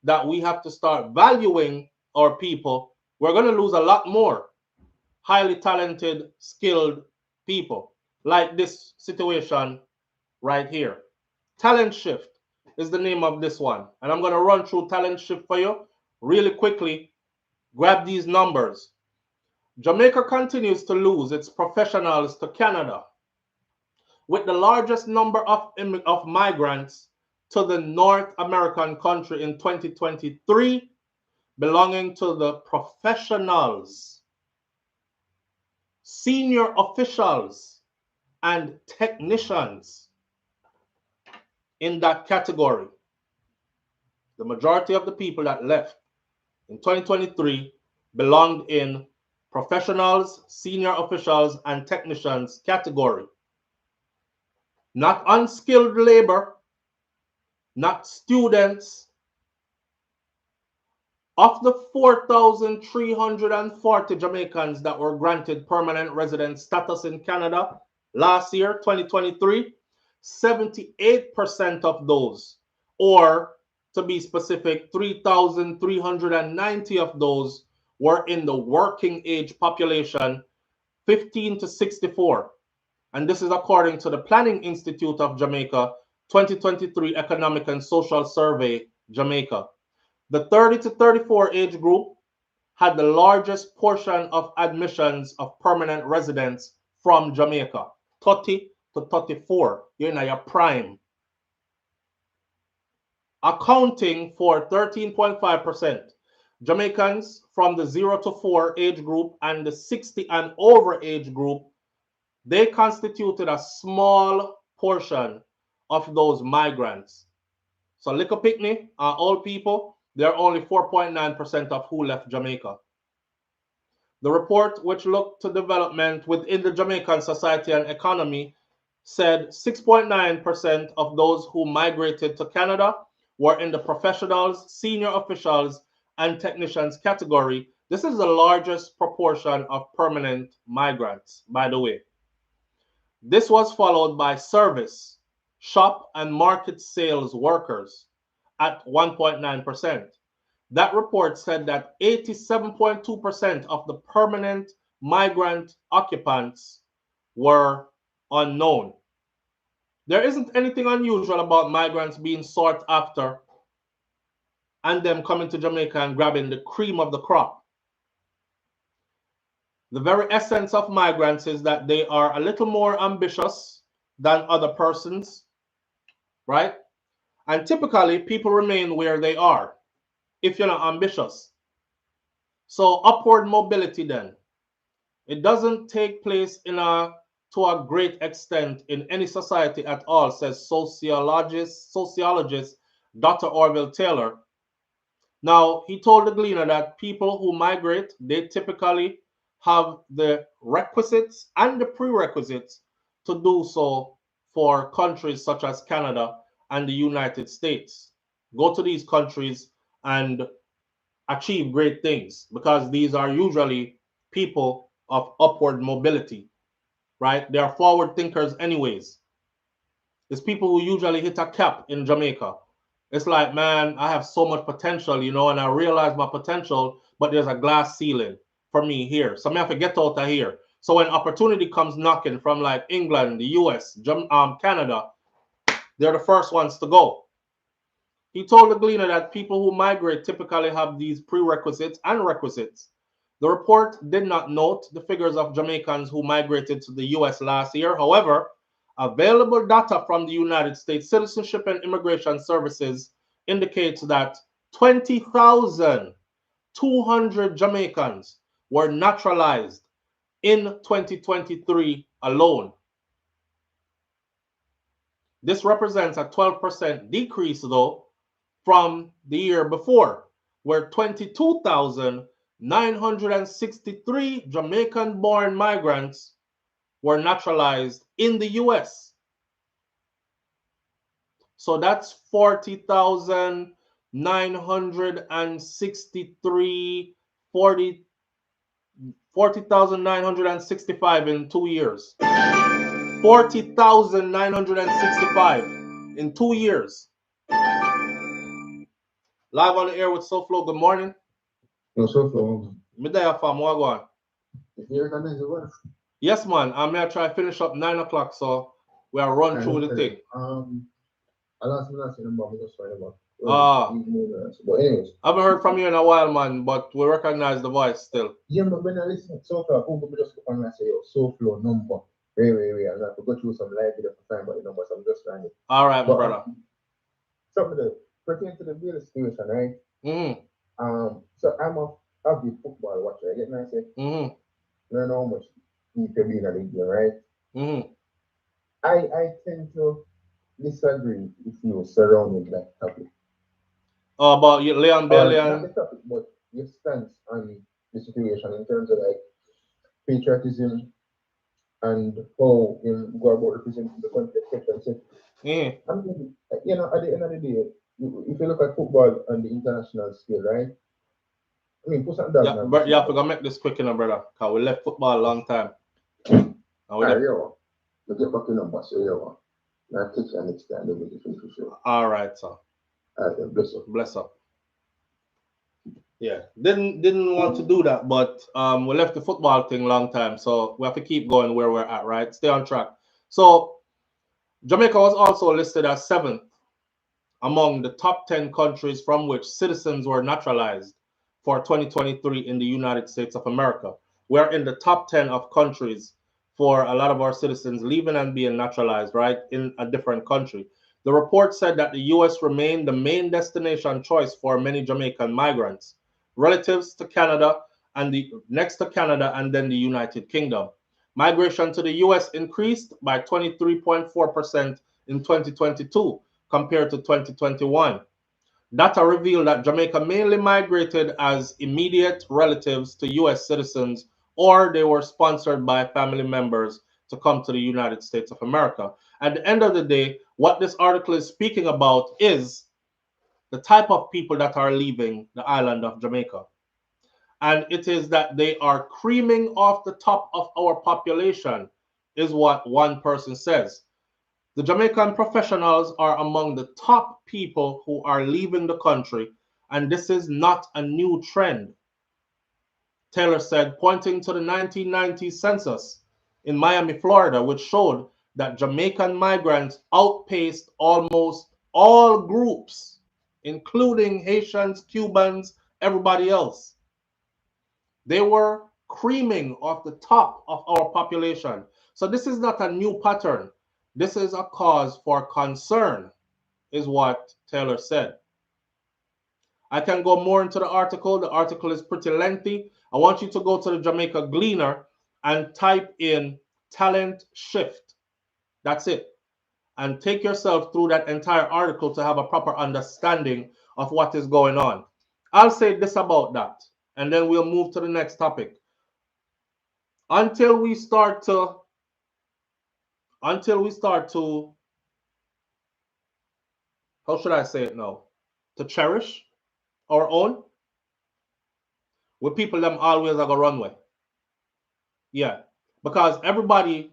that we have to start valuing our people, we're going to lose a lot more highly talented, skilled people like this situation right here. Talent shift is the name of this one. And I'm going to run through talent shift for you really quickly. Grab these numbers. Jamaica continues to lose its professionals to Canada, with the largest number of migrants to the North American country in 2023 belonging to the professionals, senior officials, and technicians in that category. The majority of the people that left in 2023 belonged in professionals, senior officials, and technicians category. Not unskilled labor, not students. Of the 4,340 Jamaicans that were granted permanent resident status in Canada last year, 2023, 78% of those, or to be specific, 3,390 of those were in the working age population, 15 to 64. And this is according to the Planning Institute of Jamaica 2023 Economic and Social Survey, Jamaica. The 30 to 34 age group had the largest portion of admissions of permanent residents from Jamaica, 30 to 34. You're in your prime. Accounting for 13.5%. Jamaicans from the 0 to 4 age group and the 60 and over age group, they constituted a small portion of those migrants. So little picnic, old people, they're only 4.9% of who left Jamaica. The report, which looked to development within the Jamaican society and economy, said 6.9% of those who migrated to Canada were in the professionals, senior officials, and technicians category. This is the largest proportion of permanent migrants, by the way. This was followed by service, shop, and market sales workers at 1.9%. That report said that 87.2% of the permanent migrant occupants were unknown. There isn't anything unusual about migrants being sought after and them coming to Jamaica and grabbing the cream of the crop. The very essence of migrants is that they are a little more ambitious than other persons, right? And typically, people remain where they are if you're not ambitious. So upward mobility then, it doesn't take place to a great extent in any society at all, says sociologist Dr. Orville Taylor. Now, he told the Gleaner that people who migrate, they typically have the requisites and the prerequisites to do so for countries such as Canada and the United States. Go to these countries and achieve great things because these are usually people of upward mobility, right? They are forward thinkers, anyways. It's people who usually hit a cap in Jamaica. It's like, man, I have so much potential, and I realize my potential, but there's a glass ceiling for me here. So I have to get out of here. So when opportunity comes knocking from like England, the US, Canada, they're the first ones to go. He told the Gleaner that people who migrate typically have these prerequisites and requisites. The report did not note the figures of Jamaicans who migrated to the US last year. However, available data from the United States Citizenship and Immigration Services indicates that 20,200 Jamaicans were naturalized in 2023 alone. This represents a 12% decrease, though, from the year before, where 22,963 Jamaican-born migrants were naturalized in the US. So that's 40,965 in 2 years. 40,965 in 2 years. Live on the air with SouFLo. Good morning. No, SouFLo. Midday fam, what go on? You recognize the work? Yes, man. I'm gonna try to finish up 9 o'clock, so we are run through the thing. I lost my last number, just right about. But anyways, I haven't heard from you in a while, man, but we recognize the voice still. Yeah, but when I listen to SouFLo, people just go and say, yo, SouFLo number. Wait. And I have to go through some live video for time, but the numbers, I'm just trying it. All right, my brother. Something that pertain to the Villa situation, right? Mm-hmm. So I'm a big football watcher. I get what I say? Mm-hmm. Learn how much you can be in a league, right? Mm-hmm. I tend to disagree with you surrounding that topic. About Leon Bailey and not the topic, but your stance on the situation in terms of like patriotism and how you go about representing the country, etc. Mm-hmm. I mean, at the end of the day, if you look at football on the international scale, right? I mean, put something down. Yeah, but you have to go make this quick, brother, because we left football a long time. All right, we get back to number, so now take your next time, we'll make it for sure. All right, sir. Bless up. Bless up. Yeah, didn't want to do that, but we left the football thing long time, so we have to keep going where we're at, right? Stay on track. So Jamaica was also listed as 7th among the top 10 countries from which citizens were naturalized for 2023 in the United States of America. We're in the top 10 of countries for a lot of our citizens leaving and being naturalized, right, in a different country. The report said that the U.S. remained the main destination choice for many Jamaican migrants, relatives to Canada, and next to Canada and then the United Kingdom. Migration to the U.S. increased by 23.4% in 2022 compared to 2021. Data revealed that Jamaica mainly migrated as immediate relatives to U.S. citizens, or they were sponsored by family members to come to the United States of America. At the end of the day, what this article is speaking about is the type of people that are leaving the island of Jamaica. And it is that they are creaming off the top of our population, is what one person says. The Jamaican professionals are among the top people who are leaving the country, and this is not a new trend, Taylor said, pointing to the 1990 census in Miami, Florida, which showed that Jamaican migrants outpaced almost all groups, including Haitians, Cubans, everybody else. They were creaming of the top of our population. So this is not a new pattern. This is a cause for concern, is what Taylor said. I can go more into the article. The article is pretty lengthy. I want you to go to the Jamaica Gleaner and type in talent shift. That's it. And take yourself through that entire article to have a proper understanding of what is going on. I'll say this about that, and then we'll move to the next topic. Until we start to, how should I say it now? To cherish our own, with people them always are gonna runway. Yeah. Because everybody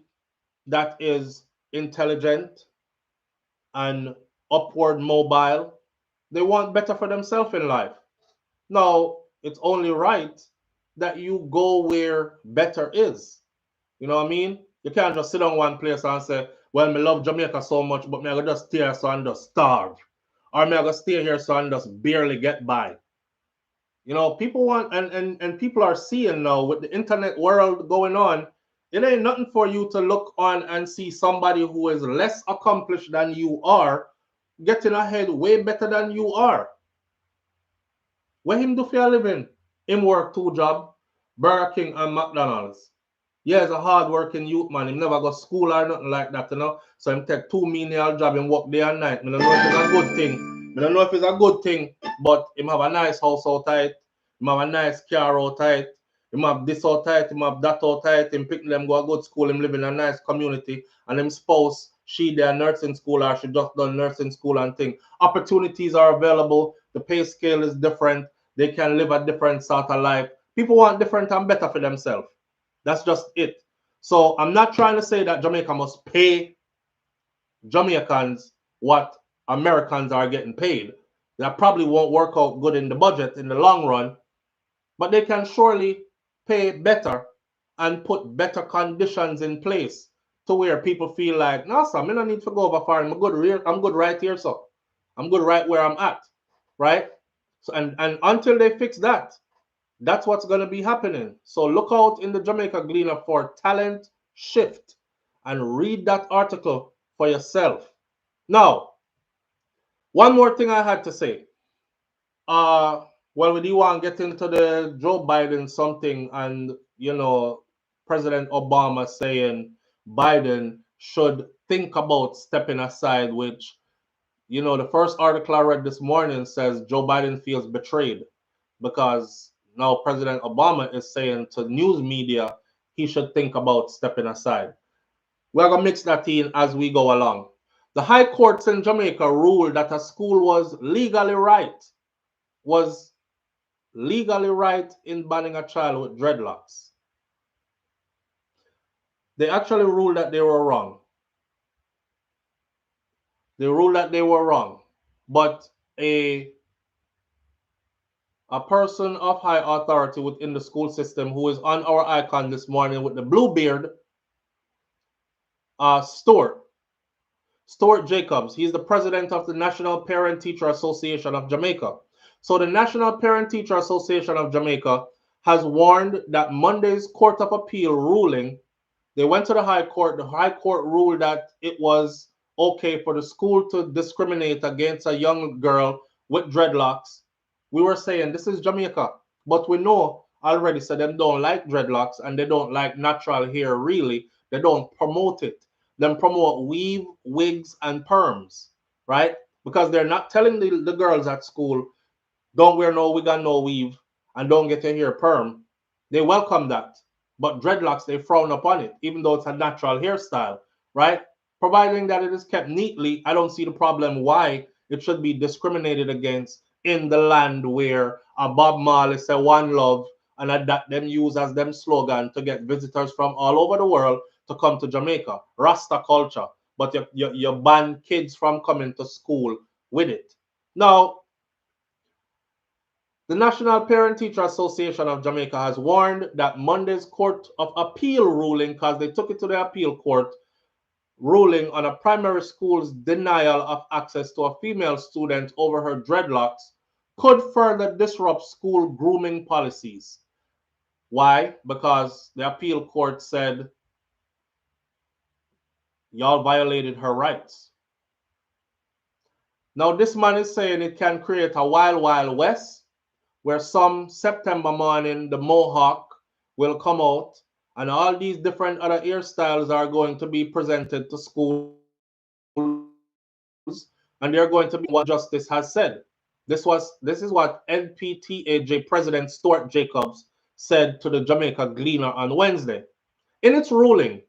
that is intelligent and upward mobile, they want better for themselves in life. Now, it's only right that you go where better is. You know what I mean? You can't just sit on one place and say, well, me love Jamaica so much, but me I go just stay here so I just starve. Or me I go stay here so I just barely get by. You know, people want, and people are seeing now with the internet world going on, it ain't nothing for you to look on and see somebody who is less accomplished than you are getting ahead way better than you are. What him do for a living? Him work 2 jobs, Burger King and McDonald's. Yeah, he's a hard-working youth man. He never go school or nothing like that, you know. So him take 2 menial job and work day and night. I don't know if it's a good thing. I don't know if it's a good thing, but him have a nice house outside. Him have a nice car outside. Him have this outside. Him have that outside. Him pick them go a good school. Him live in a nice community. And him spouse, she there nursing school or she just done nursing school and thing. Opportunities are available. The pay scale is different. They can live a different sort of life. People want different and better for themselves. That's just it. So I'm not trying to say that Jamaica must pay Jamaicans what Americans are getting paid. That probably won't work out good in the budget in the long run, but they can surely pay better and put better conditions in place to where people feel like, no, sir, I don't need to go over far. I'm good right here, so I'm good right where I'm at, right? So and until they fix that, that's what's going to be happening. So look out in the Jamaica Gleaner for talent shift and read that article for yourself. Now, one more thing I had to say. Well, we do want to get into the Joe Biden something and, you know, President Obama saying Biden should think about stepping aside, which, you know, the first article I read this morning says Joe Biden feels betrayed because now President Obama is saying to news media he should think about stepping aside. We're going to mix that in as we go along. The high courts in Jamaica ruled that a school was legally right in banning a child with dreadlocks. They actually ruled that they were wrong. But a person of high authority within the school system who is on our icon this morning with the blue beard, Stuart Jacobs. He's the president of the National Parent Teacher Association of Jamaica. So the National Parent Teacher Association of Jamaica has warned that Monday's Court of Appeal ruling, they went to the High Court. The High Court ruled that it was okay for the school to discriminate against a young girl with dreadlocks. We were saying this is Jamaica, but we know already, so them don't like dreadlocks and they don't like natural hair really. They don't promote it. Them promote weave, wigs, and perms, right? Because they're not telling the girls at school, don't wear no wig and no weave and don't get your hair perm. They welcome that. But dreadlocks, they frown upon it, even though it's a natural hairstyle, right? Providing that it is kept neatly, I don't see the problem why it should be discriminated against in the land where a Bob Marley say one love and that them use as them slogan to get visitors from all over the world to come to Jamaica. Rasta culture. But you ban kids from coming to school with it. Now, the National Parent Teacher Association of Jamaica has warned that Monday's Court of Appeal ruling, because they took it to the appeal court, ruling on a primary school's denial of access to a female student over her dreadlocks could further disrupt school grooming policies. Why? Because the appeal court said y'all violated her rights. Now, this man is saying it can create a wild, wild west where some September morning the Mohawk will come out and all these different other hairstyles are going to be presented to schools and they're going to be what justice has said. This is what NPTAJ President Stuart Jacobs said to the Jamaica Gleaner on Wednesday. In its ruling,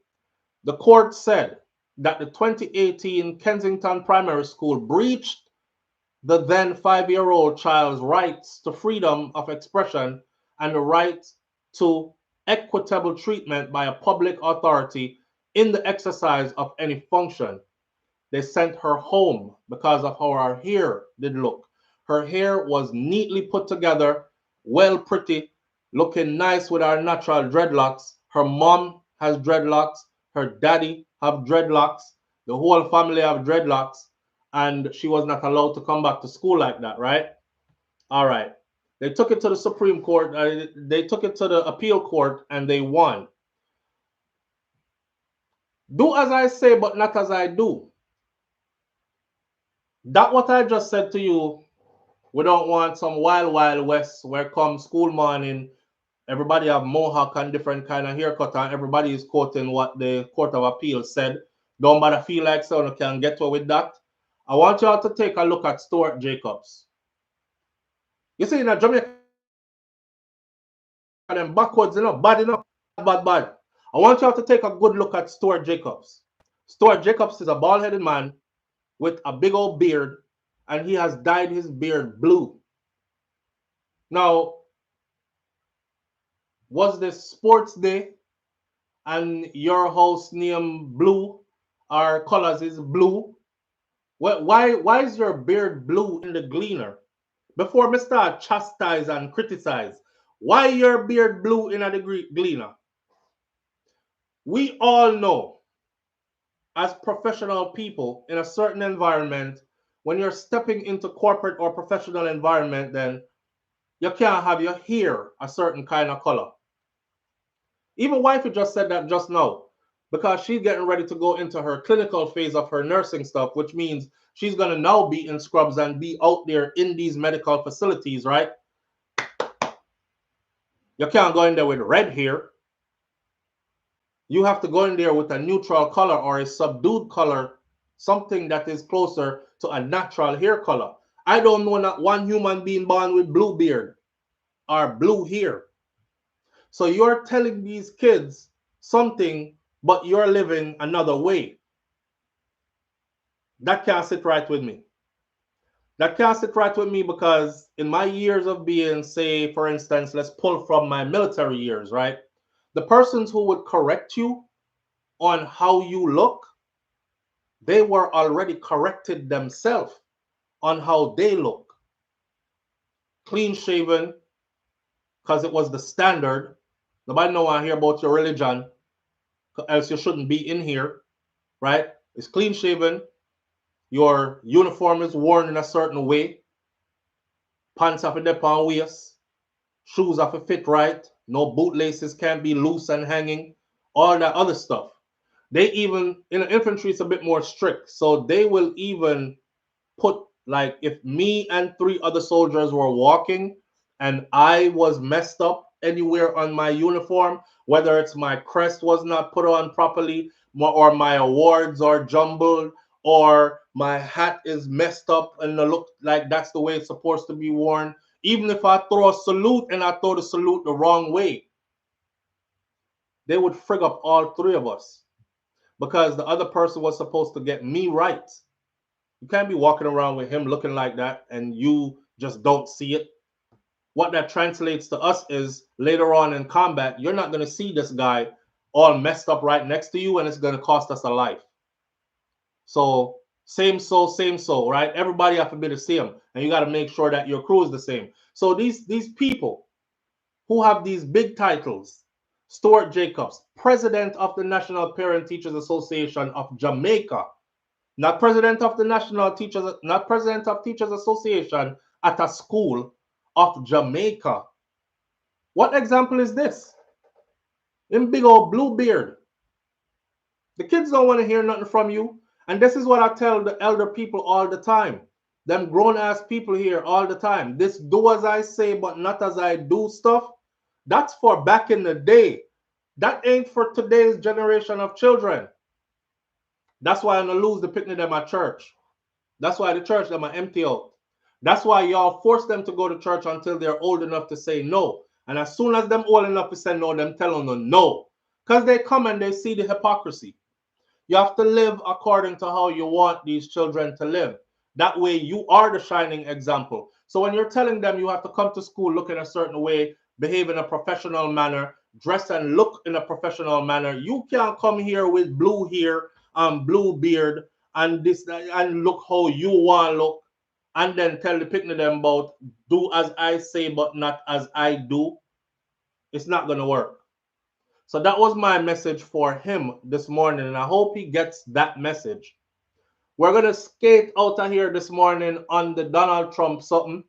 the court said that the 2018 Kensington Primary School breached the then 5-year-old child's rights to freedom of expression and the right to equitable treatment by a public authority in the exercise of any function. They sent her home because of how her hair did look. Her hair was neatly put together, well pretty, looking nice with her natural dreadlocks. Her mom has dreadlocks, her daddy have dreadlocks, the whole family have dreadlocks, and she was not allowed to come back to school like that, right? All right. They took it to the Supreme Court, they took it to the appeal court, and they won. Do as I say, but not as I do. That what I just said to you, we don't want some wild, wild west where come school morning, everybody have mohawk and different kind of haircut, and everybody is quoting what the Court of Appeal said. Don't bother feel like someone can get away with that. I want you all to take a look at Stuart Jacobs. You see, in Jamaica, them backwards, bad enough, bad, bad. I want you all to take a good look at Stuart Jacobs. Stuart Jacobs is a bald-headed man with a big old beard, and he has dyed his beard blue. Now, was this sports day and your house name blue or colors is blue? Why is your beard blue in the Gleaner? Before me start chastise and criticize, why your beard blue in the Gleaner? We all know as professional people in a certain environment, when you're stepping into corporate or professional environment, then you can't have your hair a certain kind of color. Even wifey just said that just now because she's getting ready to go into her clinical phase of her nursing stuff, which means she's going to now be in scrubs and be out there in these medical facilities, right? You can't go in there with red hair. You have to go in there with a neutral color or a subdued color, something that is closer to a natural hair color. I don't know not one human being born with blue beard or blue hair. So you're telling these kids something, but you're living another way. That can't sit right with me. That can't sit right with me because in my years of being, say, for instance, let's pull from my military years, right? The persons who would correct you on how you look, they were already corrected themselves on how they look. Clean shaven, because it was the standard. Nobody know I hear about your religion, else you shouldn't be in here, right? It's clean shaven. Your uniform is worn in a certain way. Pants have to dip on waist. Shoes have to fit right. No bootlaces can't be loose and hanging. All that other stuff. They even, in the infantry, it's a bit more strict. So they will even put, like, if me and 3 other soldiers were walking and I was messed up anywhere on my uniform, whether it's my crest was not put on properly, or my awards are jumbled, or my hat is messed up and it look like that's the way it's supposed to be worn, even if I throw a salute and I throw the salute the wrong way, they would frig up all 3 of us because the other person was supposed to get me right. You can't be walking around with him looking like that and you just don't see it. What that translates to us is later on in combat, you're not going to see this guy all messed up right next to you and it's going to cost us a life. So same soul, right? Everybody have to be the same and you got to make sure that your crew is the same. So these people who have these big titles, Stuart Jacobs, president of the National Parent Teachers Association of Jamaica, not president of the National Teachers, not president of Teachers Association at a school of Jamaica. What example is this? In big old blue beard. The kids don't want to hear nothing from you. And this is what I tell the elder people all the time. Them grown ass people here all the time. This do as I say, but not as I do stuff. That's for back in the day. That ain't for today's generation of children. That's why I'm gonna lose the picnic them at church. That's why the church them are empty out. That's why y'all force them to go to church until they're old enough to say no. And as soon as them old enough to say no, them tell them no. Because they come and they see the hypocrisy. You have to live according to how you want these children to live. That way you are the shining example. So when you're telling them you have to come to school looking a certain way, behave in a professional manner, dress and look in a professional manner, you can't come here with blue hair and blue beard and this and look how you want to look and then tell the picnic them about do as I say but not as I do. It's not going to work. So that was my message for him this morning, and I hope he gets that message. We're going to skate out of here this morning on the Donald Trump something,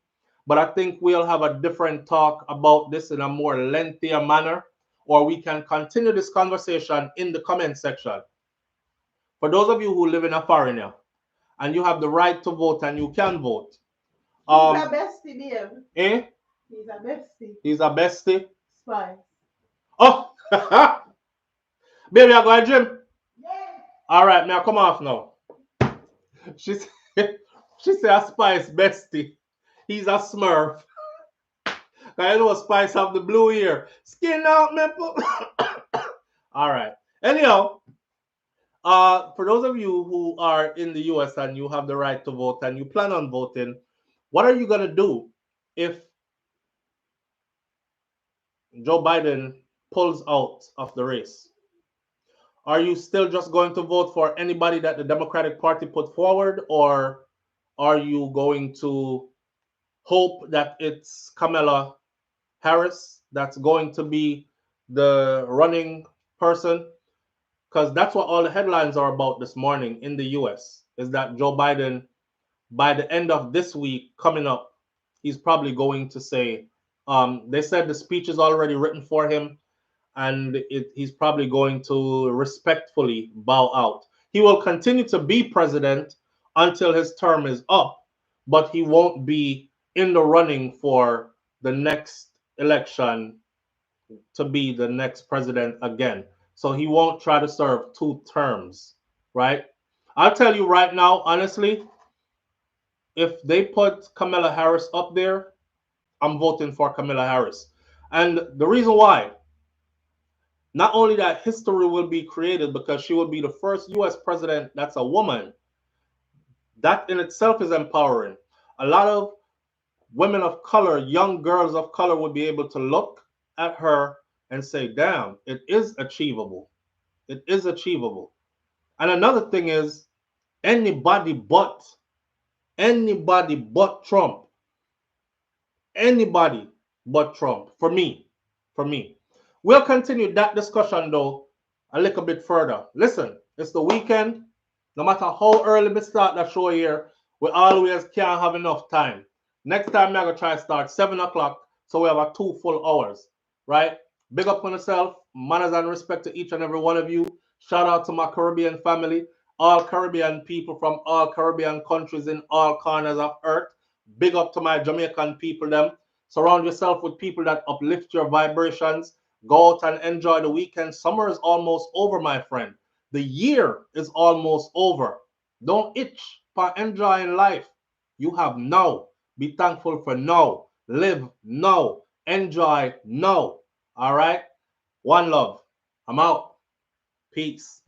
but I think we'll have a different talk about this in a more lengthier manner, or we can continue this conversation in the comment section. For those of you who live in a foreigner and you have the right to vote and you can vote. He's a bestie, Dave. Eh? He's a bestie. He's a bestie. Spice. Oh, baby, I go to gym. Yeah. All right, now come off now. She said a Spice bestie. He's a Smurf. I know Spice have the blue ear. Skin out, man. All right. Anyhow, for those of you who are in the US and you have the right to vote and you plan on voting, what are you gonna do if Joe Biden pulls out of the race? Are you still just going to vote for anybody that the Democratic Party put forward, or are you going to hope that it's Kamala Harris that's going to be the running person? Because that's what all the headlines are about this morning in the US, is that Joe Biden, by the end of this week coming up, he's probably going to say, they said the speech is already written for him, and he's probably going to respectfully bow out. He will continue to be president until his term is up, but he won't be in the running for the next election to be the next president again. So he won't try to serve 2 terms, right? I'll tell you right now, honestly, if they put Kamala Harris up there, I'm voting for Kamala Harris. And the reason why, not only that history will be created because she will be the first US president that's a woman, that in itself is empowering. A lot of women of color, young girls of color will be able to look at her and say, damn, it is achievable. It is achievable. And another thing is, anybody but Trump, anybody but Trump, for me. We'll continue that discussion though a little bit further. Listen, it's the weekend. No matter how early we start that show here, we always can't have enough time. Next time, I'm going to try to start 7 o'clock, so we have a 2 full hours, right? Big up on yourself, manners and respect to each and every one of you. Shout out to my Caribbean family, all Caribbean people from all Caribbean countries in all corners of earth. Big up to my Jamaican people, them. Surround yourself with people that uplift your vibrations. Go out and enjoy the weekend. Summer is almost over, my friend. The year is almost over. Don't itch for enjoying life. You have now. Be thankful for now. Live now. Enjoy now. All right? One love. I'm out. Peace.